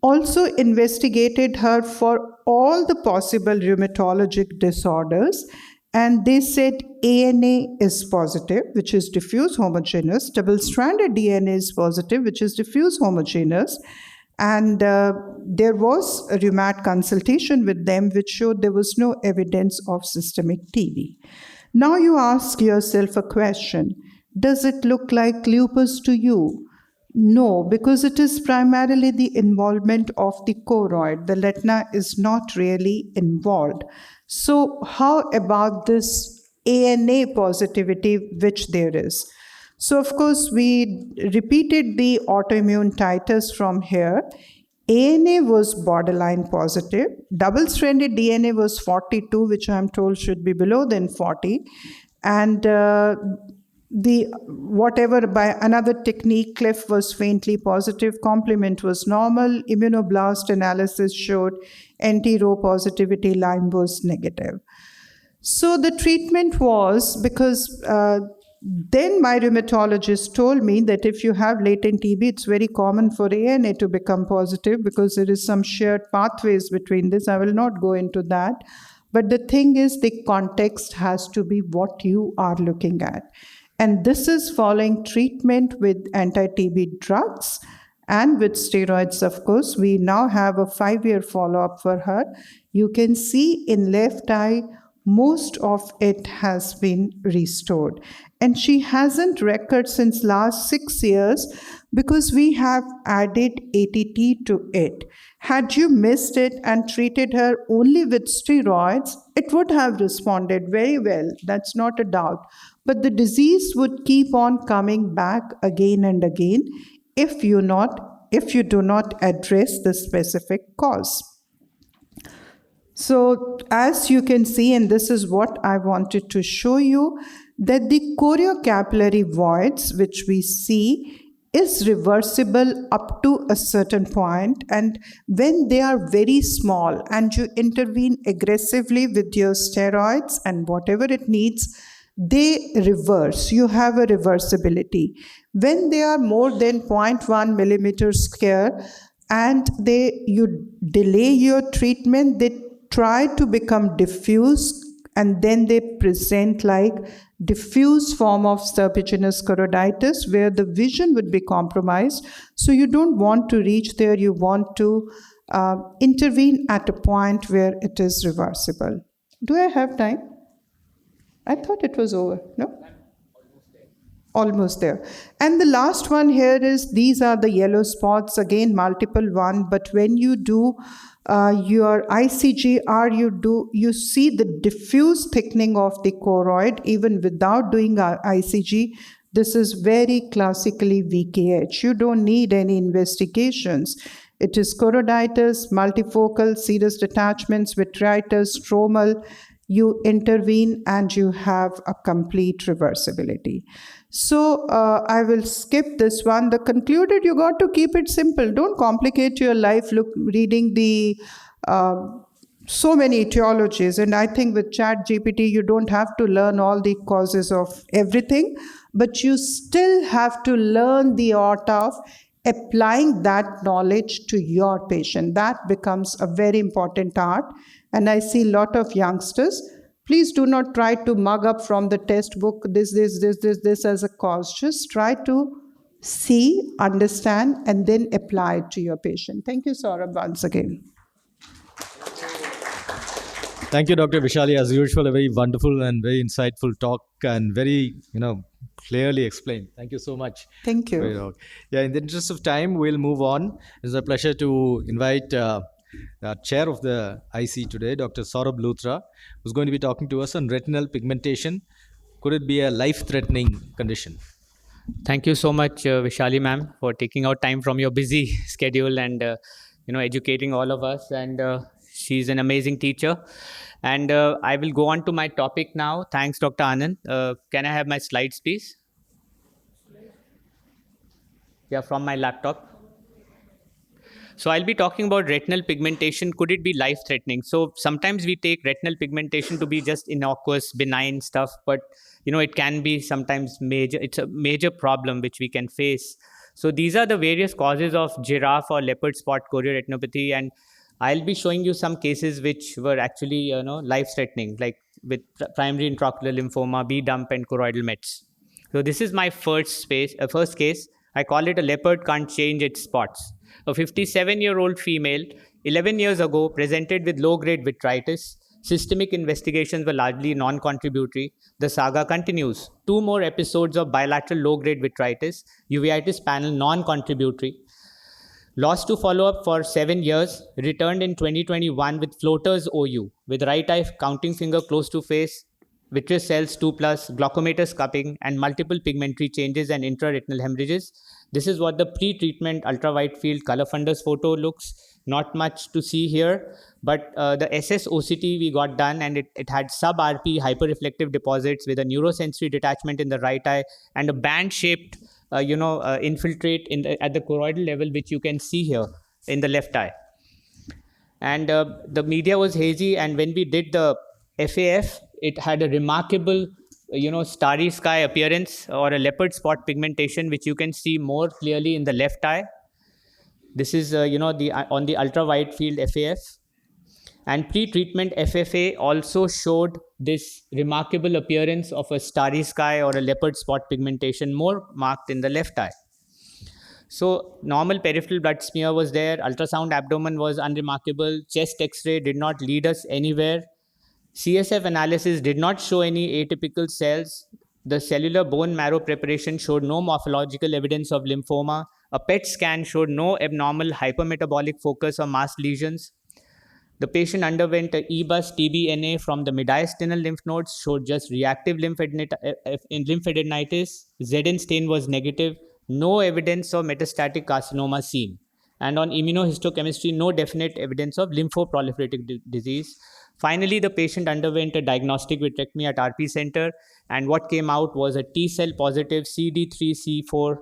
also investigated her for all the possible rheumatologic disorders, and they said ANA is positive, which is diffuse homogeneous, double-stranded DNA is positive, which is diffuse homogeneous, and there was a rheumat consultation with them which showed there was no evidence of systemic TB. Now you ask yourself a question, does it look like lupus to you? No, because it is primarily the involvement of the choroid. The retina is not really involved. So how about this ANA positivity, which there is? So of course, we repeated the autoimmune titers from here. ANA was borderline positive. Double-stranded DNA was 42, which I'm told should be below than 40. And the whatever by another technique, clef was faintly positive, complement was normal, immunoblast analysis showed anti-Rho positivity, Lyme was negative. So the treatment was because then my rheumatologist told me that if you have latent TB, it's very common for ANA to become positive because there is some shared pathways between this. I will not go into that. But the thing is, the context has to be what you are looking at. And this is following treatment with anti-TB drugs and with steroids, of course. We now have a 5-year follow-up for her. You can see in left eye, most of it has been restored. And she hasn't recurred since last 6 years because we have added ATT to it. Had you missed it and treated her only with steroids, it would have responded very well. That's not a doubt. But the disease would keep on coming back again and again if you do not address the specific cause. So as you can see, and this is what I wanted to show you, that the choriocapillary voids, which we see, is reversible up to a certain point, and when they are very small and you intervene aggressively with your steroids and whatever it needs, they reverse. You have a reversibility. When they are more than 0.1 millimeters square and you delay your treatment, they try to become diffuse, and then they present like diffuse form of serpiginous choroiditis where the vision would be compromised. So you don't want to reach there. You want to intervene at a point where it is reversible. Do I have time? I thought it was over. No? Almost there. And the last one here is, these are the yellow spots, again multiple one, but when you do your ICGR, you see the diffuse thickening of the choroid even without doing ICG. This is very classically VKH. You don't need any investigations. It is choroiditis, multifocal, serous detachments, vitritis, stromal. You intervene and you have a complete reversibility. So I will skip this one. The concluded, you got to keep it simple. Don't complicate your life reading the so many etiologies. And I think with ChatGPT, you don't have to learn all the causes of everything, but you still have to learn the art of applying that knowledge to your patient. That becomes a very important art. And I see a lot of youngsters. Please do not try to mug up from the test book this as a cause. Just try to see, understand, and then apply it to your patient. Thank you, Saurabh, once again. Thank you, Dr. Vishali. As usual, a very wonderful and very insightful talk, and very, clearly explained. Thank you so much. Thank you. Yeah, in the interest of time, we'll move on. It's a pleasure to invite the chair of the IC today, Dr. Saurabh LUTHRA, who's going to be talking to us on retinal pigmentation. Could it be a life-threatening condition? Thank you so much, Vishali ma'am, for taking out time from your busy schedule and educating all of us. And she's an amazing teacher. And I will go on to my topic now. Thanks, Dr. Anand. Can I have my slides, please? Yeah, from my laptop. So I'll be talking about retinal pigmentation. Could it be life-threatening? So sometimes we take retinal pigmentation to be just innocuous, benign stuff, but it can be sometimes major. It's a major problem which we can face. So these are the various causes of giraffe or leopard spot chorioretinopathy, and I'll be showing you some cases which were actually life-threatening, like with primary intraocular lymphoma, B-dump, and choroidal mets. So this is my first case. I call it a leopard can't change its spots. A 57-year-old female, 11 years ago, presented with low-grade vitritis. Systemic investigations were largely non-contributory. The saga continues. 2 more episodes of bilateral low-grade vitritis, uveitis panel non-contributory. Lost to follow-up for 7 years, returned in 2021 with floaters OU, with right eye counting finger close to face, vitreous cells 2+, glaucomatous cupping, and multiple pigmentary changes and intraretinal hemorrhages. This is what the pre-treatment ultra-wide field color fundus photo looks. Not much to see here, but the SS OCT we got done, and it had sub-RP hyperreflective deposits with a neurosensory detachment in the right eye and a band-shaped infiltrate at the choroidal level, which you can see here in the left eye. And the media was hazy, and when we did the FAF, it had a remarkable, starry sky appearance or a leopard spot pigmentation, which you can see more clearly in the left eye. This is, on the ultra wide field FAF. And pre-treatment FFA also showed this remarkable appearance of a starry sky or a leopard spot pigmentation more marked in the left eye. So normal peripheral blood smear was there, ultrasound abdomen was unremarkable, chest X-ray did not lead us anywhere. CSF analysis did not show any atypical cells. The cellular bone marrow preparation showed no morphological evidence of lymphoma. A PET scan showed no abnormal hypermetabolic focus or mass lesions. The patient underwent a EBUS TBNA from the mediastinal lymph nodes, showed just reactive lymphadenitis. ZN stain was negative. No evidence of metastatic carcinoma seen. And on immunohistochemistry, no definite evidence of lymphoproliferative disease. Finally, the patient underwent a diagnostic vitrectomy at RP center, and what came out was a T-cell positive CD4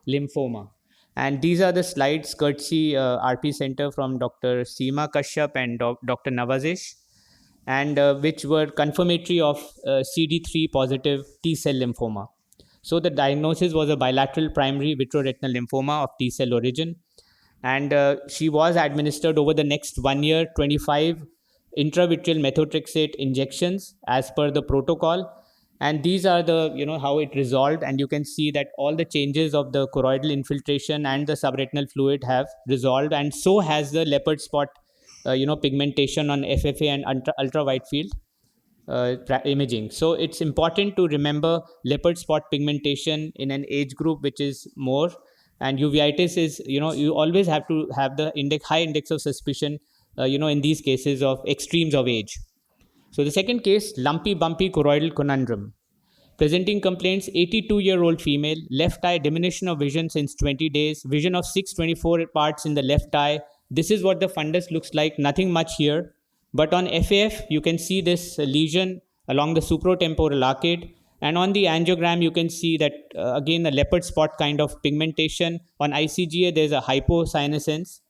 lymphoma. And these are the slides courtesy RP Center from Dr. Seema Kashyap and Dr. Nawazish, and which were confirmatory of CD3 positive T-cell lymphoma. So the diagnosis was a bilateral primary vitreoretinal lymphoma of T-cell origin. And she was administered over the next 1 year, 25 intravitreal methotrexate injections as per the protocol. And these are the, how it resolved. And you can see that all the changes of the choroidal infiltration and the subretinal fluid have resolved. And so has the leopard spot, pigmentation on FFA and ultra wide field imaging. So it's important to remember leopard spot pigmentation in an age group which is more. And uveitis is, you always have to have the high index of suspicion, in these cases of extremes of age. So the second case, lumpy bumpy choroidal conundrum. Presenting complaints, 82-year-old female, left eye diminution of vision since 20 days, vision of 624 parts in the left eye. This is what the fundus looks like, nothing much here. But on FAF, you can see this lesion along the supratemporal arcade. And on the angiogram, you can see that, again, a leopard spot kind of pigmentation. On ICGA, there's a hypocyanosense.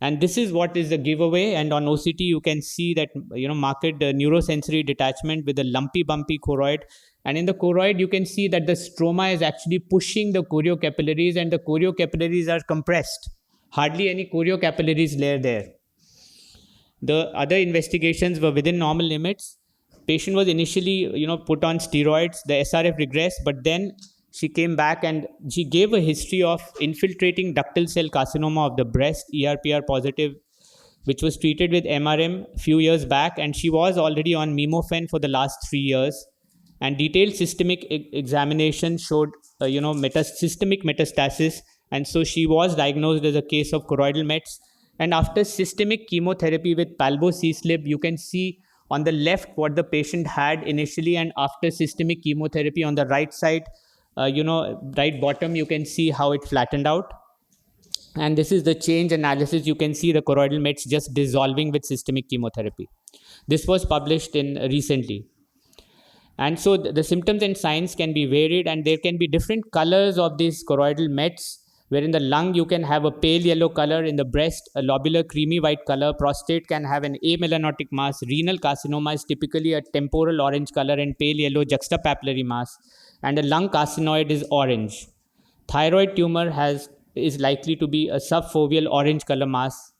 And this is what is the giveaway. And on OCT, you can see that, marked neurosensory detachment with a lumpy, bumpy choroid. And in the choroid, you can see that the stroma is actually pushing the choriocapillaries, and the choriocapillaries are compressed. Hardly any choriocapillaries layer there. The other investigations were within normal limits. Patient was initially, put on steroids. The SRF regressed, but then she came back and she gave a history of infiltrating ductal cell carcinoma of the breast, ERPR positive, which was treated with MRM a few years back. And she was already on Memofen for the last 3 years. And detailed systemic examination showed, systemic metastasis. And so she was diagnosed as a case of choroidal mets. And after systemic chemotherapy with palbociclib, you can see on the left what the patient had initially, and after systemic chemotherapy on the right side, right bottom, you can see how it flattened out. And this is the change analysis. You can see the choroidal mets just dissolving with systemic chemotherapy. This was published recently. And so the symptoms and signs can be varied, and there can be different colors of these choroidal mets, where in the lung you can have a pale yellow color, in the breast a lobular creamy white color, prostate can have an amelanotic mass, renal carcinoma is typically a temporal orange color and pale yellow juxtapapillary mass, and a lung carcinoid is orange. Thyroid tumor is likely to be a subfoveal orange color mass.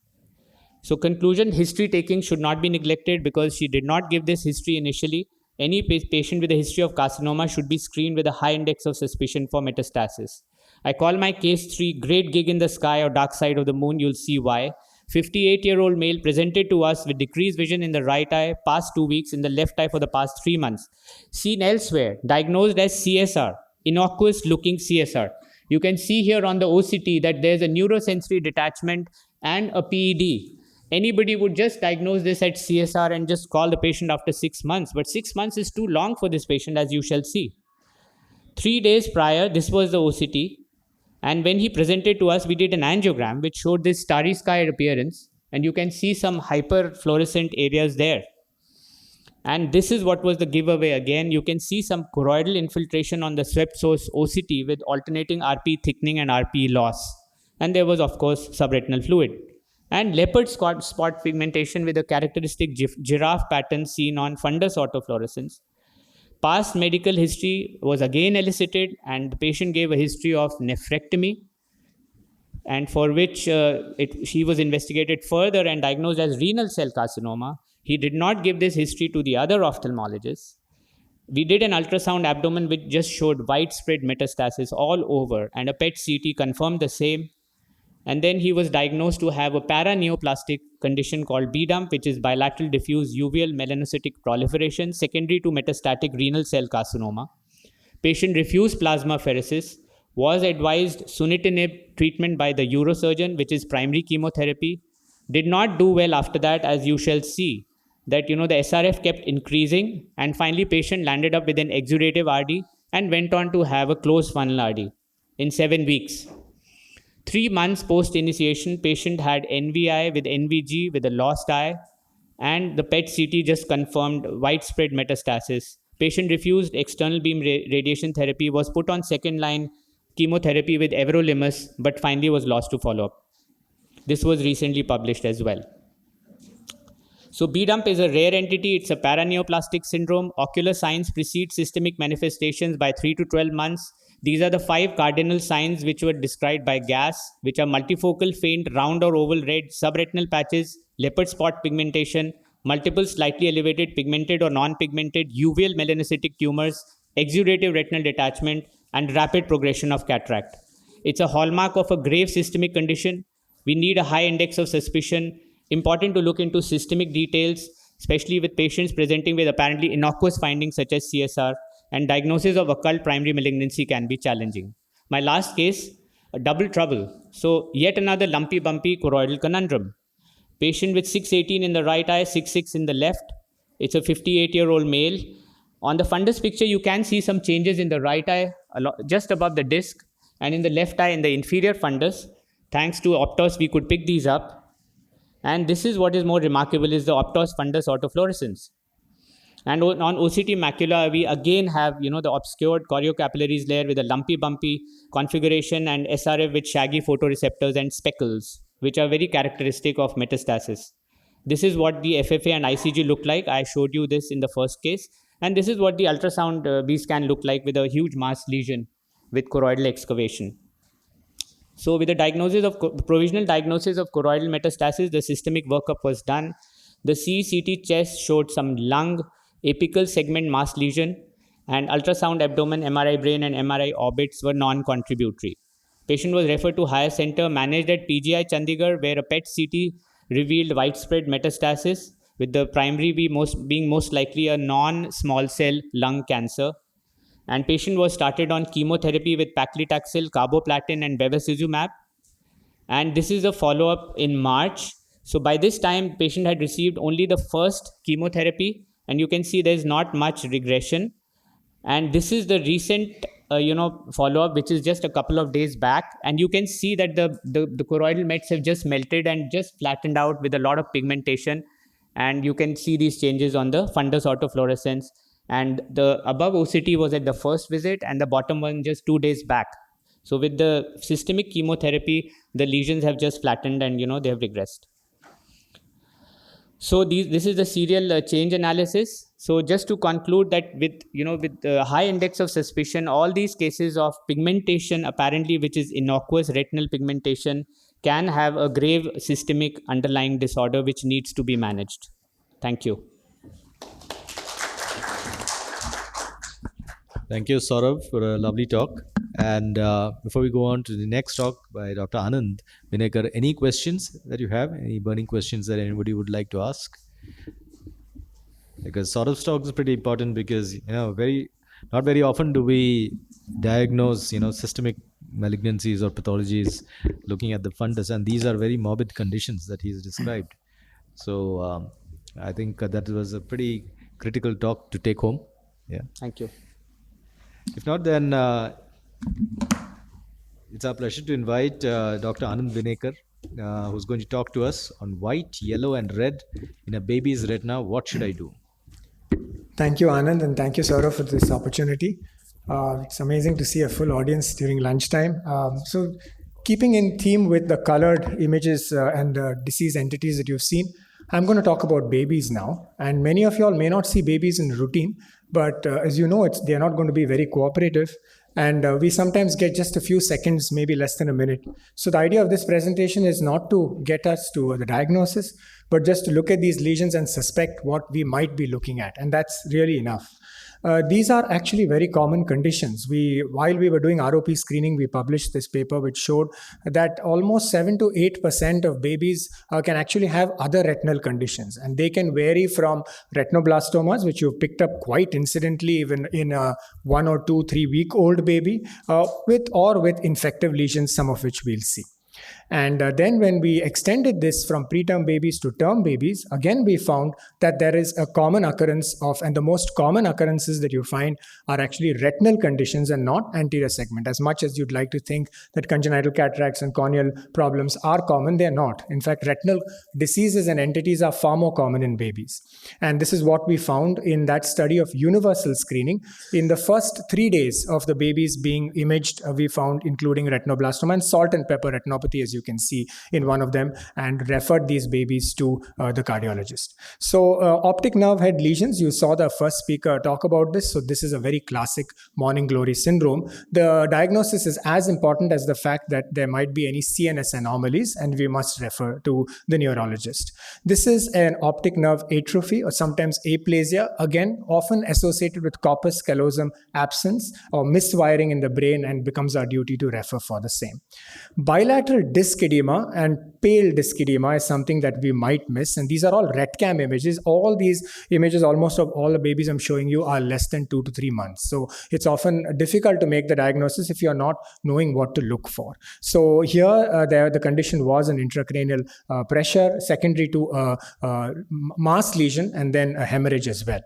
So conclusion, history taking should not be neglected because she did not give this history initially. Any patient with a history of carcinoma should be screened with a high index of suspicion for metastasis. I call my case 3 great gig in the sky or dark side of the moon. You'll see why. 58-year-old male presented to us with decreased vision in the right eye past 2 weeks, in the left eye for the past 3 months. Seen elsewhere, diagnosed as CSR, innocuous looking CSR. You can see here on the OCT that there's a neurosensory detachment and a PED. Anybody would just diagnose this at CSR and just call the patient after 6 months. But 6 months is too long for this patient, as you shall see. 3 days prior, this was the OCT. And when he presented to us, we did an angiogram which showed this starry sky appearance. And you can see some hyperfluorescent areas there. And this is what was the giveaway. Again, you can see some choroidal infiltration on the swept source OCT with alternating RP thickening and RP loss. And there was, of course, subretinal fluid. and leopard spot pigmentation with a characteristic giraffe pattern seen on fundus autofluorescence. Past medical history was again elicited, and the patient gave a history of nephrectomy, and for which she was investigated further and diagnosed as renal cell carcinoma. He did not give this history to the other ophthalmologists. We did an ultrasound abdomen which just showed widespread metastasis all over, and a PET CT confirmed the same. And then he was diagnosed to have a paraneoplastic condition called B-dump, which is bilateral diffuse uveal melanocytic proliferation secondary to metastatic renal cell carcinoma. Patient refused plasmapheresis, was advised sunitinib treatment by the urosurgeon, which is primary chemotherapy. Did not do well after that, as you shall see, that the SRF kept increasing, and finally patient landed up with an exudative RD and went on to have a closed funnel RD in 7 weeks. 3 months post initiation, patient had NVI with NVG with a lost eye, and the PET CT just confirmed widespread metastasis. Patient refused external beam radiation therapy, was put on second line chemotherapy with everolimus, but finally was lost to follow up. This was recently published as well. So B-dump is a rare entity. It's a paraneoplastic syndrome. Ocular signs precede systemic manifestations by 3 to 12 months. These are the 5 cardinal signs which were described by Gass, which are multifocal, faint, round or oval red, subretinal patches, leopard spot pigmentation, multiple slightly elevated pigmented or non-pigmented uveal melanocytic tumors, exudative retinal detachment, and rapid progression of cataract. It's a hallmark of a grave systemic condition. We need a high index of suspicion. Important to look into systemic details, especially with patients presenting with apparently innocuous findings such as CSR, and diagnosis of occult primary malignancy can be challenging. My last case, a double trouble. So yet another lumpy bumpy choroidal conundrum. Patient with 618 in the right eye, 66 in the left. It's a 58-year-old male. On the fundus picture, you can see some changes in the right eye, just above the disc, and in the left eye in the inferior fundus. Thanks to Optos, we could pick these up. And this is what is more remarkable, is the Optos fundus autofluorescence. And on OCT macula, we again have, the obscured choriocapillaries layer with a lumpy bumpy configuration, and SRF with shaggy photoreceptors and speckles, which are very characteristic of metastasis. This is what the FFA and ICG look like. I showed you this in the first case. And this is what the ultrasound B-scan look like, with a huge mass lesion with choroidal excavation. So with the provisional diagnosis of choroidal metastasis, the systemic workup was done. The CT chest showed some lung apical segment mass lesion, and ultrasound abdomen, MRI brain, and MRI orbits were non-contributory. Patient was referred to higher center, managed at PGI Chandigarh, where a PET CT revealed widespread metastasis, with the primary being most likely a non-small cell lung cancer. And patient was started on chemotherapy with paclitaxel, carboplatin, and bevacizumab. And this is a follow-up in March. So by this time, patient had received only the first chemotherapy, and you can see there's not much regression. And this is the recent follow-up, which is just a couple of days back. And you can see that the choroidal mets have just melted and just flattened out with a lot of pigmentation. And you can see these changes on the fundus autofluorescence. And the above OCT was at the first visit, and the bottom one just 2 days back. So with the systemic chemotherapy, the lesions have just flattened and they have regressed. So this is the serial change analysis. So just to conclude that with the high index of suspicion, all these cases of pigmentation apparently which is innocuous retinal pigmentation can have a grave systemic underlying disorder which needs to be managed. Thank you. Thank you, Saurabh, for a lovely talk. And before we go on to the next talk by Dr. Anand Vinekar, any questions that you have? Any burning questions that anybody would like to ask? Because Saurabh's talk is pretty important, because not very often do we diagnose systemic malignancies or pathologies looking at the fundus, and these are very morbid conditions that he's described. So I think that was a pretty critical talk to take home. Yeah. Thank you. If not, then it's our pleasure to invite Dr. Anand Vinekar, who's going to talk to us on white, yellow, and red in a baby's retina. What should I do? Thank you, Anand, and thank you, Saurabh, for this opportunity. It's amazing to see a full audience during lunchtime. So keeping in theme with the colored images and disease entities that you've seen, I'm going to talk about babies now. And many of you all may not see babies in routine, but as you know, they're not going to be very cooperative. And we sometimes get just a few seconds, maybe less than a minute. So the idea of this presentation is not to get us to the diagnosis, but just to look at these lesions and suspect what we might be looking at. And that's really enough. These are actually very common conditions. While we were doing ROP screening, we published this paper which showed that almost 7 to 8% of babies can actually have other retinal conditions. And they can vary from retinoblastomas, which you've picked up quite incidentally even in a 1 or 2, 3-week-old baby, with infective lesions, some of which we'll see. And then when we extended this from preterm babies to term babies, again, we found that there is a common occurrence of, and the most common occurrences that you find are actually retinal conditions and not anterior segment. As much as you'd like to think that congenital cataracts and corneal problems are common, they're not. In fact, retinal diseases and entities are far more common in babies. And this is what we found in that study of universal screening. In the first 3 days of the babies being imaged, we found including retinoblastoma and salt and pepper retinopathy, as you can see in one of them, and referred these babies to the cardiologist. So optic nerve head lesions, you saw the first speaker talk about this. So this is a very classic morning glory syndrome. The diagnosis is as important as the fact that there might be any CNS anomalies, and we must refer to the neurologist. This is an optic nerve atrophy or sometimes aplasia, again often associated with corpus callosum absence or miswiring in the brain, and becomes our duty to refer for the same. Bilateral disc edema and pale disc edema is something that we might miss, and these are all RETCAM images. All these images, almost of all the babies I'm showing you, are less than 2 to 3 months. So it's often difficult to make the diagnosis if you're not knowing what to look for. So here the condition was an intracranial pressure secondary to a mass lesion and then a hemorrhage as well.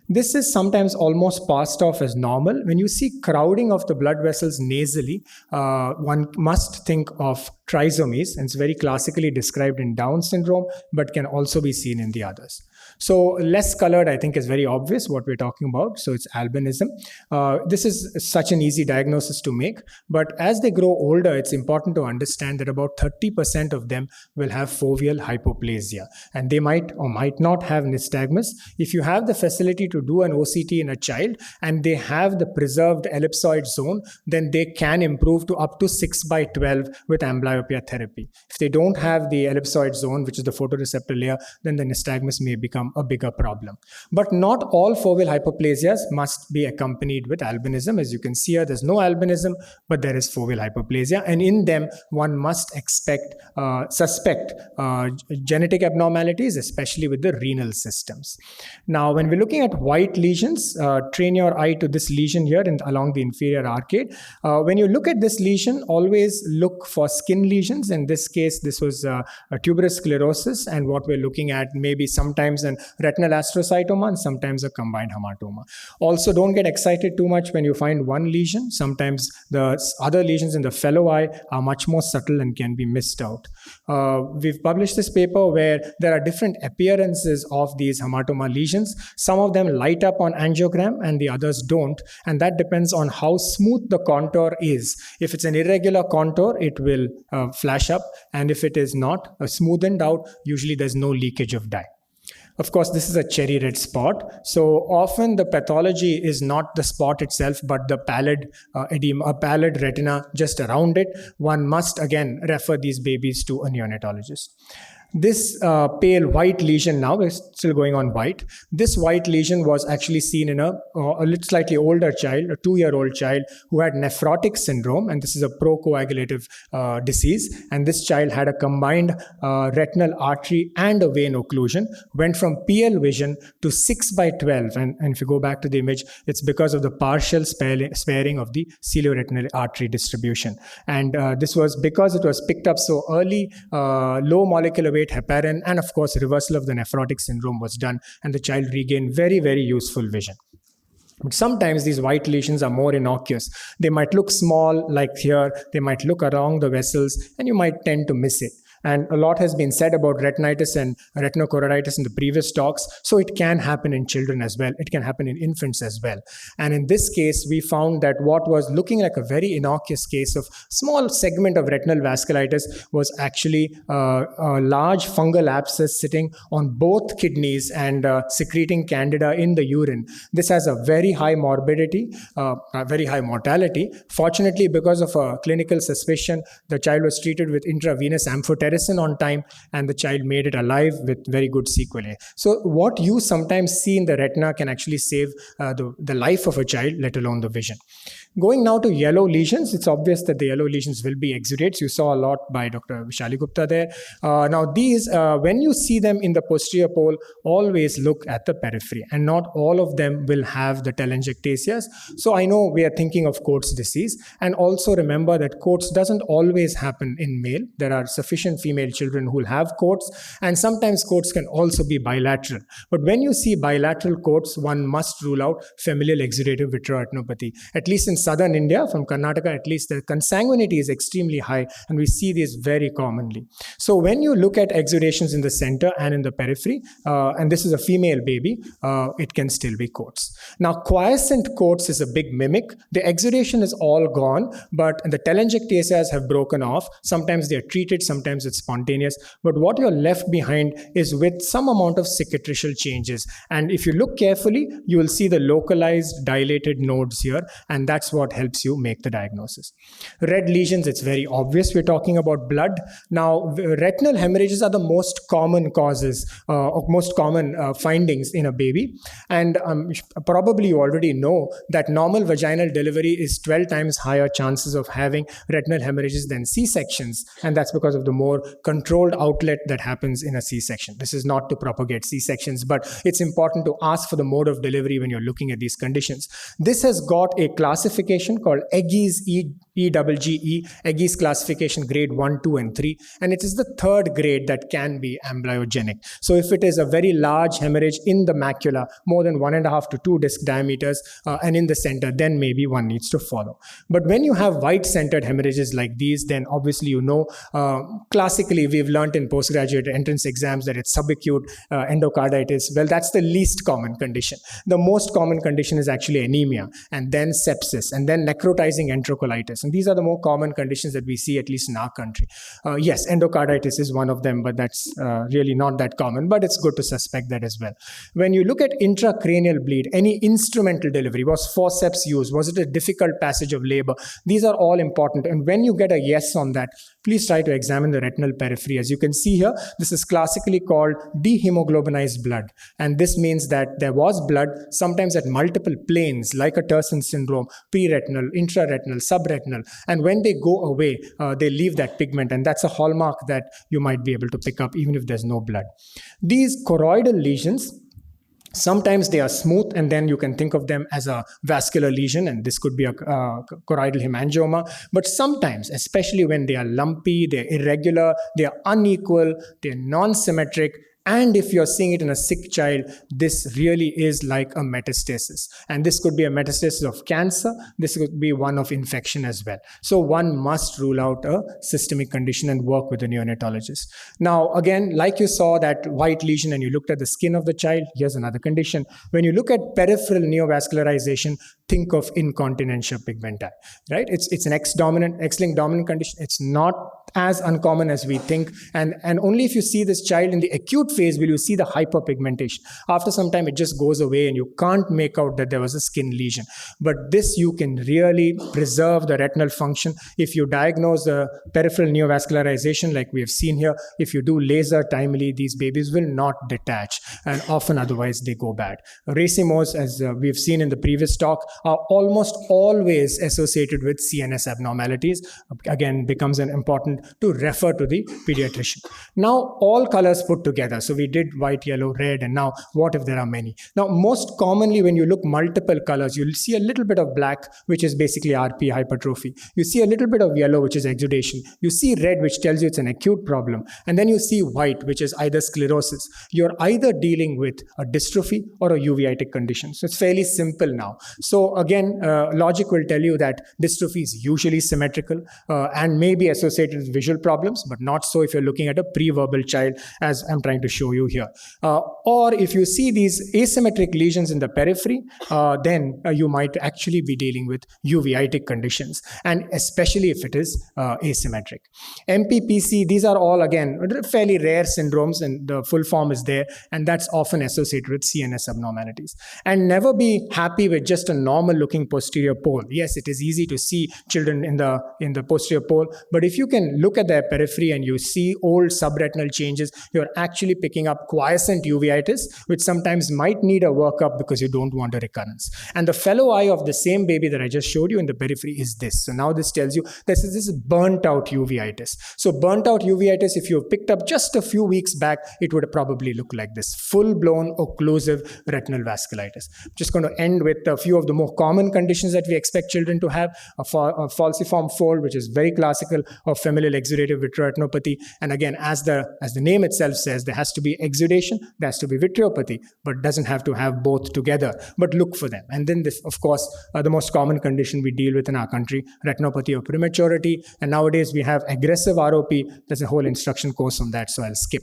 This is sometimes almost passed off as normal. When you see crowding of the blood vessels nasally, one must think of trisomies, and it's very classically described in Down syndrome, but can also be seen in the others. So less colored, I think, is very obvious what we're talking about. So it's albinism. This is such an easy diagnosis to make, but as they grow older, it's important to understand that about 30% of them will have foveal hypoplasia, and they might or might not have nystagmus. If you have the facility to do an OCT in a child and they have the preserved ellipsoid zone, then they can improve to up to 6/12 with amblyopia therapy. If they don't have the ellipsoid zone, which is the photoreceptor layer, then the nystagmus may become a bigger problem. But not all foveal hypoplasias must be accompanied with albinism. As you can see here, there's no albinism, but there is foveal hypoplasia, and in them one must suspect genetic abnormalities, especially with the renal systems. Now, when we're looking at white lesions, train your eye to this lesion here along the inferior arcade. When you look at this lesion, always look for skin lesions. In this case, this was a tuberous sclerosis, and what we're looking at maybe sometimes an retinal astrocytoma and sometimes a combined hematoma. Also, don't get excited too much when you find one lesion. Sometimes the other lesions in the fellow eye are much more subtle and can be missed out. We've published this paper where there are different appearances of these hematoma lesions. Some of them light up on angiogram and the others don't, and that depends on how smooth the contour is. If it's an irregular contour, it will flash up, and if it is not smoothened out, usually there's no leakage of dye. Of course, this is a cherry red spot. So often the pathology is not the spot itself, but the pallid edema, a pallid retina just around it. One must again refer these babies to a neonatologist. This pale white lesion now is still going on white. This white lesion was actually seen in a little slightly older child, a 2-year-old child who had nephrotic syndrome, and this is a procoagulative disease. And this child had a combined retinal artery and a vein occlusion, went from PL vision to 6/12. And if you go back to the image, it's because of the partial sparing of the cilioretinal artery distribution. And this was because it was picked up so early, low molecular weight heparin, and of course reversal of the nephrotic syndrome was done, and the child regained very, very useful vision. But sometimes these white lesions are more innocuous. They might look small, like here. They might look around the vessels, and you might tend to miss it. And a lot has been said about retinitis and retinochoroiditis in the previous talks. So it can happen in children as well. It can happen in infants as well. And in this case, we found that what was looking like a very innocuous case of small segment of retinal vasculitis was actually a large fungal abscess sitting on both kidneys and secreting candida in the urine. This has a very high morbidity, very high mortality. Fortunately, because of a clinical suspicion, the child was treated with intravenous amphotericin on time, and the child made it alive with very good sequelae. So what you sometimes see in the retina can actually save the life of a child, let alone the vision. Going now to yellow lesions, it's obvious that the yellow lesions will be exudates. You saw a lot by Dr. Vishali Gupta there. Now these, when you see them in the posterior pole, always look at the periphery, and not all of them will have the telangiectasias. So I know we are thinking of Coates disease, and also remember that Coates doesn't always happen in male. There are sufficient female children who will have Coates, and sometimes Coates can also be bilateral. But when you see bilateral Coates, one must rule out familial exudative vitreoretinopathy. At least in southern India, from Karnataka at least, the consanguinity is extremely high, and we see this very commonly. So when you look at exudations in the center and in the periphery, and this is a female baby, it can still be Coates. Now, quiescent Coates is a big mimic. The exudation is all gone, but the telangiectasias have broken off. Sometimes they are treated, sometimes it's spontaneous. But what you're left behind is with some amount of cicatricial changes. And if you look carefully, you will see the localized dilated nodes here, and that's what helps you make the diagnosis. Red lesions, it's very obvious we're talking about blood. Now, retinal hemorrhages are the most common causes or most common findings in a baby. And probably you already know that normal vaginal delivery is 12 times higher chances of having retinal hemorrhages than C-sections. And that's because of the more controlled outlet that happens in a C-section. This is not to propagate C-sections, but it's important to ask for the mode of delivery when you're looking at these conditions. This has got a classification called EGGIS, E-double-G-E, EGGIS classification grade 1, 2, and 3. And it is the third grade that can be amblyogenic. So if it is a very large hemorrhage in the macula, more than 1.5 to 2 disc diameters, and in the center, then maybe one needs to follow. But when you have white-centered hemorrhages like these, then obviously you know, classically we've learned in postgraduate entrance exams that it's subacute endocarditis. Well, that's the least common condition. The most common condition is actually anemia, and then sepsis, and then necrotizing enterocolitis. And these are the more common conditions that we see, at least in our country. Yes, endocarditis is one of them, but that's really not that common, but it's good to suspect that as well. When you look at intracranial bleed, any instrumental delivery, was forceps used, was it a difficult passage of labor? These are all important. And when you get a yes on that, please try to examine the retinal periphery. As you can see here, this is classically called dehemoglobinized blood. And this means that there was blood, sometimes at multiple planes, like a Terson syndrome, preretinal, intraretinal, subretinal. And when they go away, they leave that pigment. And that's a hallmark that you might be able to pick up even if there's no blood. These choroidal lesions, sometimes they are smooth, and then you can think of them as a vascular lesion, and this could be a choroidal hemangioma. But sometimes, especially when they are lumpy, they're irregular, they are unequal, they're non-symmetric, and if you're seeing it in a sick child, this really is like a metastasis. And this could be a metastasis of cancer. This could be one of infection as well. So one must rule out a systemic condition and work with a neonatologist. Now, again, like you saw that white lesion and you looked at the skin of the child, here's another condition. When you look at peripheral neovascularization, think of incontinentia pigmenta, right? It's an X-linked dominant condition. It's not as uncommon as we think. And only if you see this child in the acute phase will you see the hyperpigmentation. After some time, it just goes away and you can't make out that there was a skin lesion. But this, you can really preserve the retinal function. If you diagnose the peripheral neovascularization, like we have seen here, if you do laser timely, these babies will not detach, and often otherwise they go bad. Racemose, as we've seen in the previous talk, are almost always associated with CNS abnormalities. Again, becomes an important to refer to the pediatrician. Now, all colors put together. So we did white, yellow, red, and now what if there are many? Now, most commonly when you look multiple colors, you'll see a little bit of black, which is basically RP, hypertrophy. You see a little bit of yellow, which is exudation. You see red, which tells you it's an acute problem. And then you see white, which is either sclerosis. You're either dealing with a dystrophy or a uveitic condition. So it's fairly simple now. So So again, logic will tell you that dystrophy is usually symmetrical and may be associated with visual problems, but not so if you're looking at a pre-verbal child, as I'm trying to show you here. Or if you see these asymmetric lesions in the periphery, then you might actually be dealing with uveitic conditions, and especially if it is asymmetric. MPPC, these are all again fairly rare syndromes, and the full form is there, and that's often associated with CNS abnormalities. And never be happy with just a normal looking posterior pole. Yes, it is easy to see children in the posterior pole, but if you can look at their periphery and you see old subretinal changes, you're actually picking up quiescent uveitis, which sometimes might need a workup because you don't want a recurrence. And the fellow eye of the same baby that I just showed you in the periphery is this. So now this tells you this is burnt out uveitis. So burnt out uveitis, if you've picked up just a few weeks back, it would probably look like this: full-blown occlusive retinal vasculitis. I'm just going to end with a few of the more common conditions that we expect children to have: a falciform fold, which is very classical of familial exudative vitreoretinopathy. And again, as the name itself says, there has to be exudation, there has to be vitreopathy, but doesn't have to have both together, but look for them. And then this, of course, the most common condition we deal with in our country, retinopathy of prematurity. And nowadays we have aggressive ROP. There's a whole instruction course on that, so I'll skip.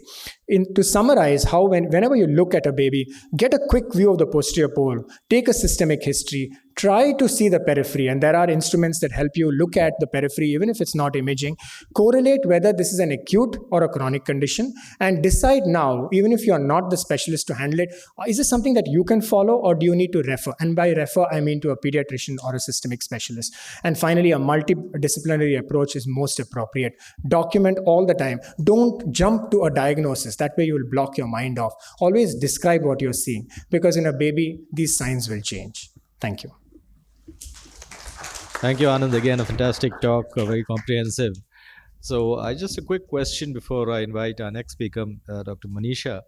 To summarize, how whenever you look at a baby, get a quick view of the posterior pole, take a systemic history, try to see the periphery, and there are instruments that help you look at the periphery even if it's not imaging. Correlate whether this is an acute or a chronic condition, and decide now, even if you're not the specialist to handle it, is this something that you can follow, or do you need to refer? And by refer, I mean to a pediatrician or a systemic specialist. And finally, a multidisciplinary approach is most appropriate. Document all the time. Don't jump to a diagnosis. That way you will block your mind off. Always describe what you're seeing, because in a baby, these signs will change. Thank you. Thank you, Anand. Again, a fantastic talk, very comprehensive. So, just a quick question before I invite our next speaker, Dr. Manisha,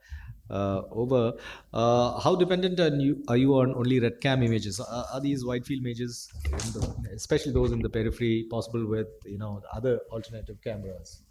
over. How dependent are you on only RETCAM images? Are these wide field images, especially those in the periphery, possible with other alternative cameras?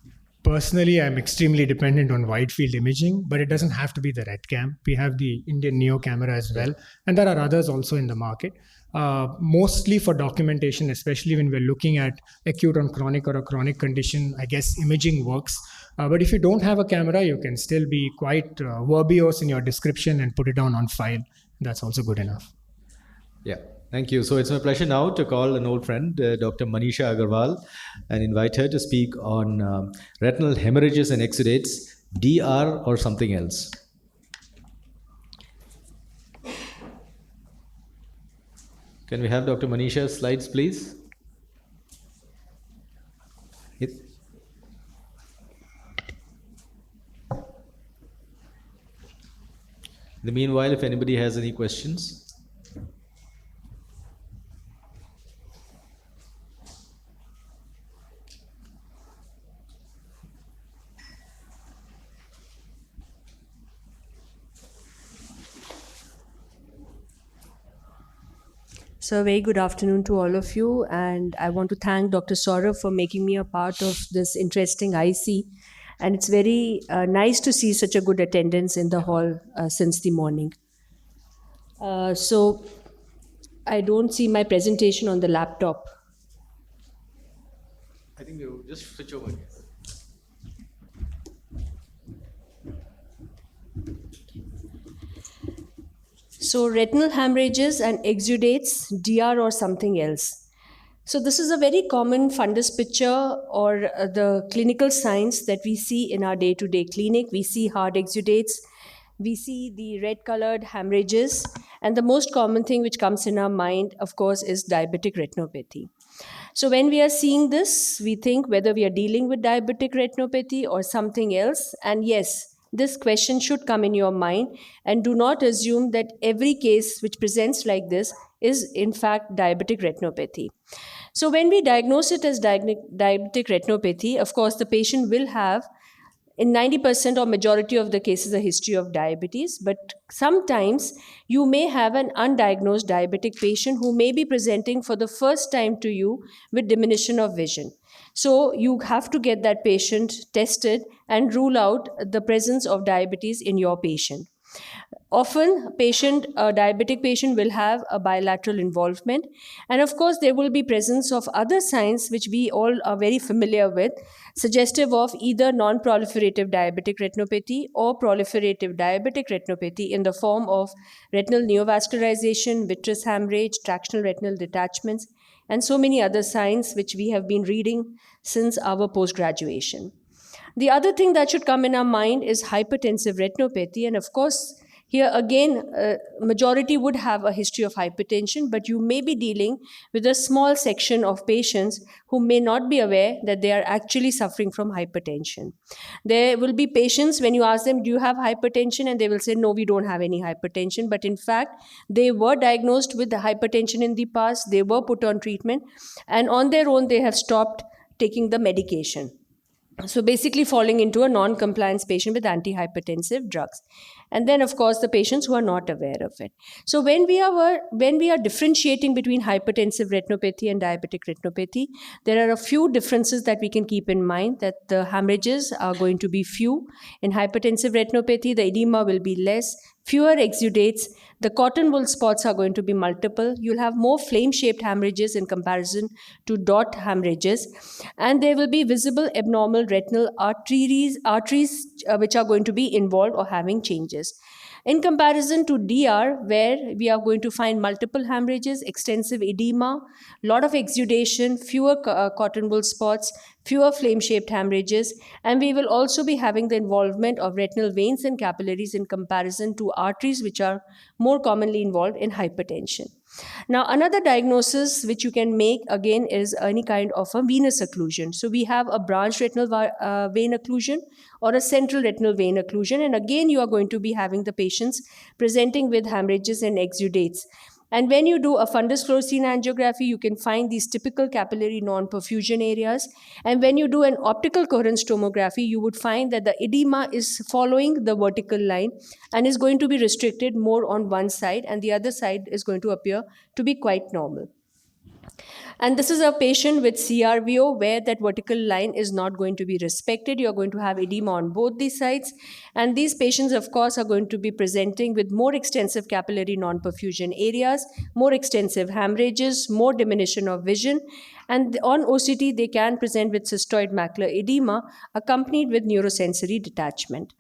Personally, I'm extremely dependent on wide field imaging, but it doesn't have to be the RETCAM. We have the Indian Neo camera as well, and there are others also in the market. Mostly for documentation, especially when we're looking at acute or a chronic condition, I guess imaging works. But if you don't have a camera, you can still be quite verbose in your description and put it down on file. That's also good enough. Yeah. Thank you. So it's my pleasure now to call an old friend, Dr. Manisha Agarwal, and invite her to speak on retinal hemorrhages and exudates, DR or something else. Can we have Dr. Manisha's slides, please? In the meanwhile, if anybody has any questions. So a very good afternoon to all of you, and I want to thank Dr. Saurabh for making me a part of this interesting IC, and it's very nice to see such a good attendance in the hall since the morning. So I don't see my presentation on the laptop. I think you just switch over here. So retinal hemorrhages and exudates, DR or something else. So this is a very common fundus picture or the clinical signs that we see in our day-to-day clinic. We see hard exudates, we see the red-colored hemorrhages, and the most common thing which comes in our mind, of course, is diabetic retinopathy. So when we are seeing this, we think whether we are dealing with diabetic retinopathy or something else, and yes, this question should come in your mind, and do not assume that every case which presents like this is in fact diabetic retinopathy. So when we diagnose it as diabetic retinopathy, of course the patient will have in 90% or majority of the cases a history of diabetes, but sometimes you may have an undiagnosed diabetic patient who may be presenting for the first time to you with diminution of vision. So you have to get that patient tested and rule out the presence of diabetes in your patient. Often, a diabetic patient will have a bilateral involvement. And of course, there will be presence of other signs which we all are very familiar with, suggestive of either non-proliferative diabetic retinopathy or proliferative diabetic retinopathy in the form of retinal neovascularization, vitreous hemorrhage, tractional retinal detachments, and so many other signs which we have been reading since our post-graduation. The other thing that should come in our mind is hypertensive retinopathy. And of course, here again, majority would have a history of hypertension, but you may be dealing with a small section of patients who may not be aware that they are actually suffering from hypertension. There will be patients, when you ask them, do you have hypertension? And they will say, no, we don't have any hypertension. But in fact, they were diagnosed with the hypertension in the past, they were put on treatment, and on their own, they have stopped taking the medication. So basically falling into a non-compliance patient with antihypertensive drugs. And then, of course, the patients who are not aware of it. So when we are differentiating between hypertensive retinopathy and diabetic retinopathy, there are a few differences that we can keep in mind, that the hemorrhages are going to be few. In hypertensive retinopathy, the edema will be less, fewer exudates, the cotton wool spots are going to be multiple. You'll have more flame-shaped hemorrhages in comparison to dot hemorrhages. And there will be visible abnormal retinal arteries which are going to be involved or having changes. In comparison to DR, where we are going to find multiple hemorrhages, extensive edema, lot of exudation, fewer cotton wool spots, fewer flame-shaped hemorrhages, and we will also be having the involvement of retinal veins and capillaries in comparison to arteries, which are more commonly involved in hypertension. Now, another diagnosis which you can make again is any kind of a venous occlusion. So we have a branch retinal vein occlusion or a central retinal vein occlusion. And again, you are going to be having the patients presenting with hemorrhages and exudates. And when you do a fundus fluorescein angiography, you can find these typical capillary non-perfusion areas. And when you do an optical coherence tomography, you would find that the edema is following the vertical line and is going to be restricted more on one side, and the other side is going to appear to be quite normal. And this is a patient with CRVO where that vertical line is not going to be respected. You're going to have edema on both these sides. And these patients, of course, are going to be presenting with more extensive capillary non-perfusion areas, more extensive hemorrhages, more diminution of vision. And on OCT, they can present with cystoid macular edema accompanied with neurosensory detachment.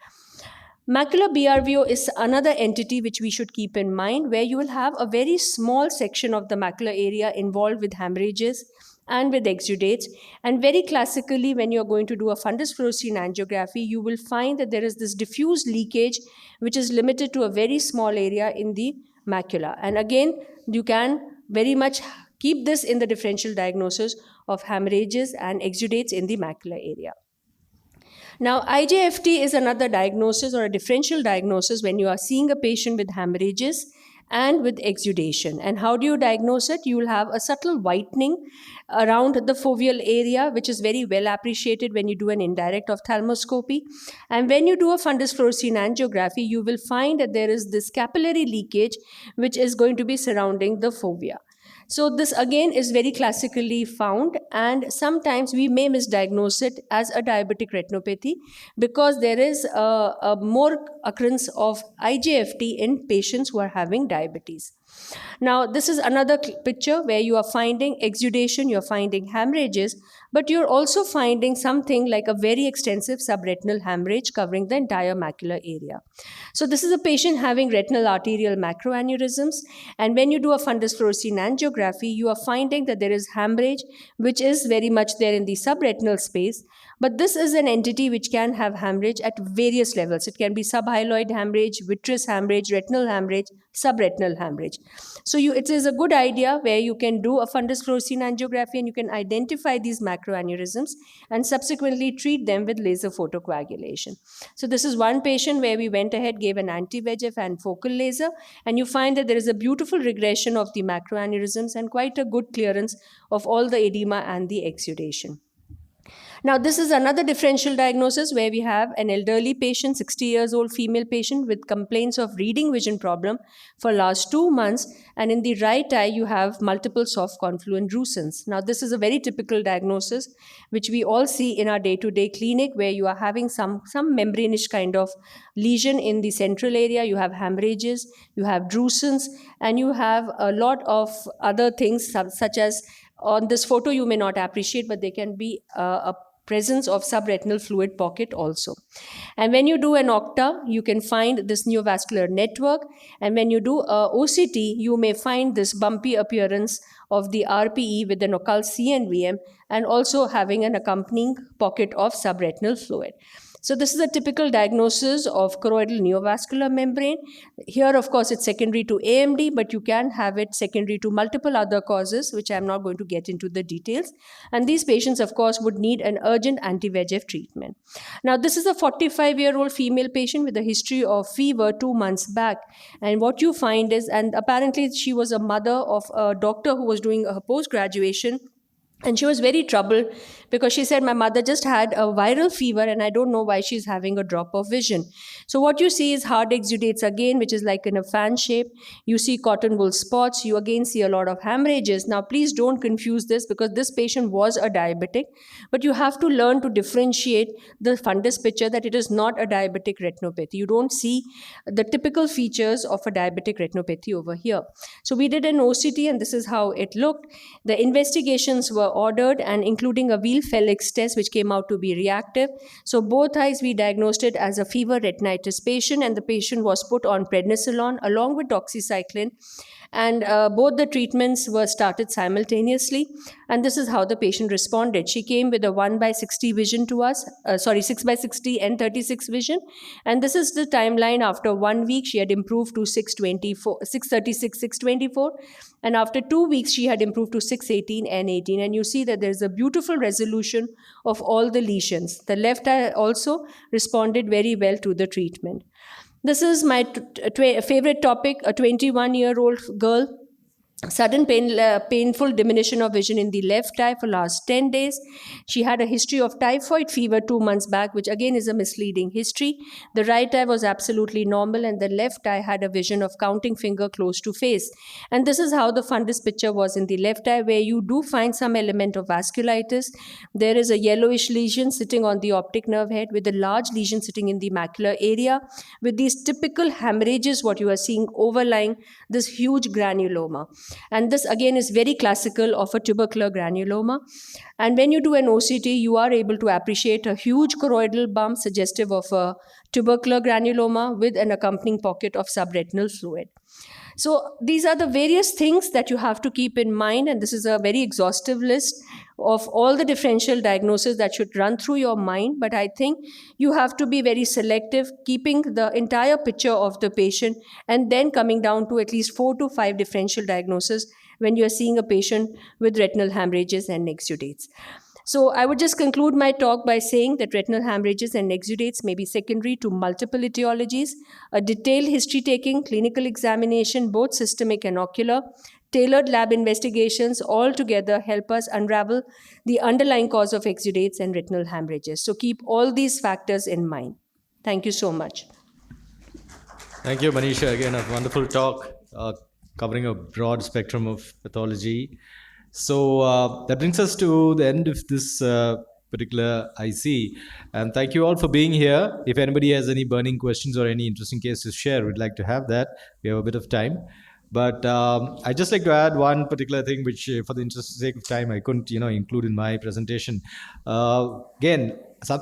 Macular BRVO is another entity which we should keep in mind, where you will have a very small section of the macular area involved with hemorrhages and with exudates. And very classically, when you're going to do a fundus fluorescein angiography, you will find that there is this diffuse leakage which is limited to a very small area in the macula. And again, you can very much keep this in the differential diagnosis of hemorrhages and exudates in the macular area. Now, IJFT is another diagnosis or a differential diagnosis when you are seeing a patient with hemorrhages and with exudation. And how do you diagnose it? You will have a subtle whitening around the foveal area, which is very well appreciated when you do an indirect ophthalmoscopy. And when you do a fundus fluorescein angiography, you will find that there is this capillary leakage which is going to be surrounding the fovea. So this again is very classically found, and sometimes we may misdiagnose it as a diabetic retinopathy because there is a more occurrence of IJFT in patients who are having diabetes. Now, this is another picture where you are finding exudation, you're finding hemorrhages, but you're also finding something like a very extensive subretinal hemorrhage covering the entire macular area. So this is a patient having retinal arterial macroaneurysms, and when you do a fundus fluorescein angiography, you are finding that there is hemorrhage which is very much there in the subretinal space, but this is an entity which can have hemorrhage at various levels. It can be subhyaloid hemorrhage, vitreous hemorrhage, retinal hemorrhage, subretinal hemorrhage. So it is a good idea where you can do a fundus fluorescein angiography and you can identify these macroaneurysms and subsequently treat them with laser photocoagulation. So this is one patient where we went ahead, gave an anti-VEGF and focal laser, and you find that there is a beautiful regression of the macroaneurysms and quite a good clearance of all the edema and the exudation. Now, this is another differential diagnosis where we have an elderly patient, 60 years old female patient with complaints of reading vision problem for last 2 months. And in the right eye, you have multiple soft confluent drusen's. Now, this is a very typical diagnosis, which we all see in our day-to-day clinic, where you are having some membrane-ish kind of lesion in the central area. You have hemorrhages, you have drusen's, and you have a lot of other things such as, on this photo you may not appreciate, but they can be a presence of subretinal fluid pocket also. And when you do an octa, you can find this neovascular network. And when you do a OCT, you may find this bumpy appearance of the RPE with an occult CNVM and also having an accompanying pocket of subretinal fluid. So this is a typical diagnosis of choroidal neovascular membrane. Here, of course, it's secondary to AMD, but you can have it secondary to multiple other causes, which I'm not going to get into the details. And these patients, of course, would need an urgent anti-VEGF treatment. Now, this is a 45-year-old female patient with a history of fever 2 months back. And what you find is, and apparently she was a mother of a doctor who was doing her post-graduation, and she was very troubled because she said, my mother just had a viral fever and I don't know why she's having a drop of vision. So what you see is hard exudates again, which is like in a fan shape. You see cotton wool spots. You again see a lot of hemorrhages. Now, please don't confuse this because this patient was a diabetic, but you have to learn to differentiate the fundus picture that it is not a diabetic retinopathy. You don't see the typical features of a diabetic retinopathy over here. So we did an OCT and this is how it looked. The investigations were ordered and including a Weil-Felix test which came out to be reactive. So both eyes we diagnosed it as a fever retinitis patient and the patient was put on prednisolone along with doxycycline. And both the treatments were started simultaneously. And this is how the patient responded. She came with a 1/60 vision to us, 6/60 and 36 vision. And this is the timeline. After 1 week, she had improved to 636, 624. And after 2 weeks, she had improved to 618 and 18. And you see that there's a beautiful resolution of all the lesions. The left eye also responded very well to the treatment. This is my favorite topic, a 21-year-old girl. Sudden painful diminution of vision in the left eye for last 10 days. She had a history of typhoid fever 2 months back, which again is a misleading history. The right eye was absolutely normal and the left eye had a vision of counting finger close to face. And this is how the fundus picture was in the left eye, where you do find some element of vasculitis. There is a yellowish lesion sitting on the optic nerve head with a large lesion sitting in the macular area with these typical hemorrhages, what you are seeing overlying this huge granuloma. And this again is very classical of a tubercular granuloma. And when you do an OCT, you are able to appreciate a huge choroidal bump suggestive of a tubercular granuloma with an accompanying pocket of subretinal fluid. So these are the various things that you have to keep in mind, and this is a very exhaustive list of all the differential diagnoses that should run through your mind. But I think you have to be very selective, keeping the entire picture of the patient and then coming down to at least 4 to 5 differential diagnoses when you're seeing a patient with retinal hemorrhages and exudates. So I would just conclude my talk by saying that retinal hemorrhages and exudates may be secondary to multiple etiologies. A detailed history-taking, clinical examination, both systemic and ocular, tailored lab investigations all together help us unravel the underlying cause of exudates and retinal hemorrhages. So keep all these factors in mind. Thank you so much. Thank you, Manisha. Again, a wonderful talk covering a broad spectrum of pathology. So that brings us to the end of this particular IC. And thank you all for being here. If anybody has any burning questions or any interesting case to share, we'd like to have that. We have a bit of time. But I'd just like to add one particular thing, which for the sake of time, I couldn't include in my presentation. Again,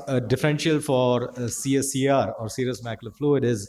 a differential for CSCR or serous macular fluid is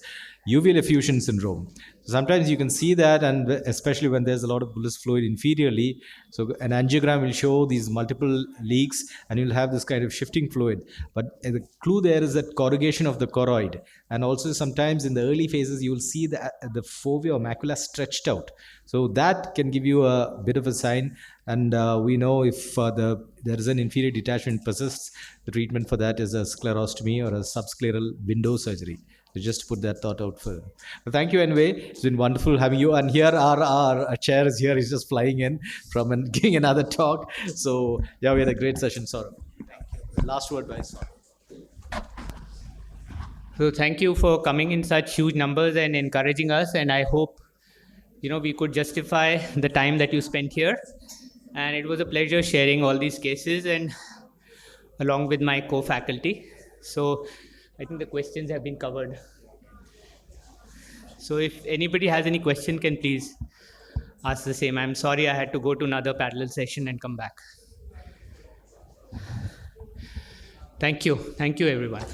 uveal effusion syndrome. So sometimes you can see that, and especially when there's a lot of bullous fluid inferiorly. So an angiogram will show these multiple leaks and you'll have this kind of shifting fluid. But the clue there is that corrugation of the choroid. And also sometimes in the early phases, you will see the fovea or macula stretched out. So that can give you a bit of a sign. And we know if there is an inferior detachment persists, the treatment for that is a sclerostomy or a subscleral window surgery. So just put that thought out further. But thank you anyway. It's been wonderful having you. And here our chair is here. He's just flying in from and giving another talk. So yeah, we had a great session, Saurabh. Thank you. Last word by Saurabh. So thank you for coming in such huge numbers and encouraging us. And I hope, we could justify the time that you spent here. And it was a pleasure sharing all these cases and along with my co-faculty. So I think the questions have been covered. So if anybody has any question, can please ask the same. I'm sorry I had to go to another parallel session and come back. Thank you. Thank you, everyone.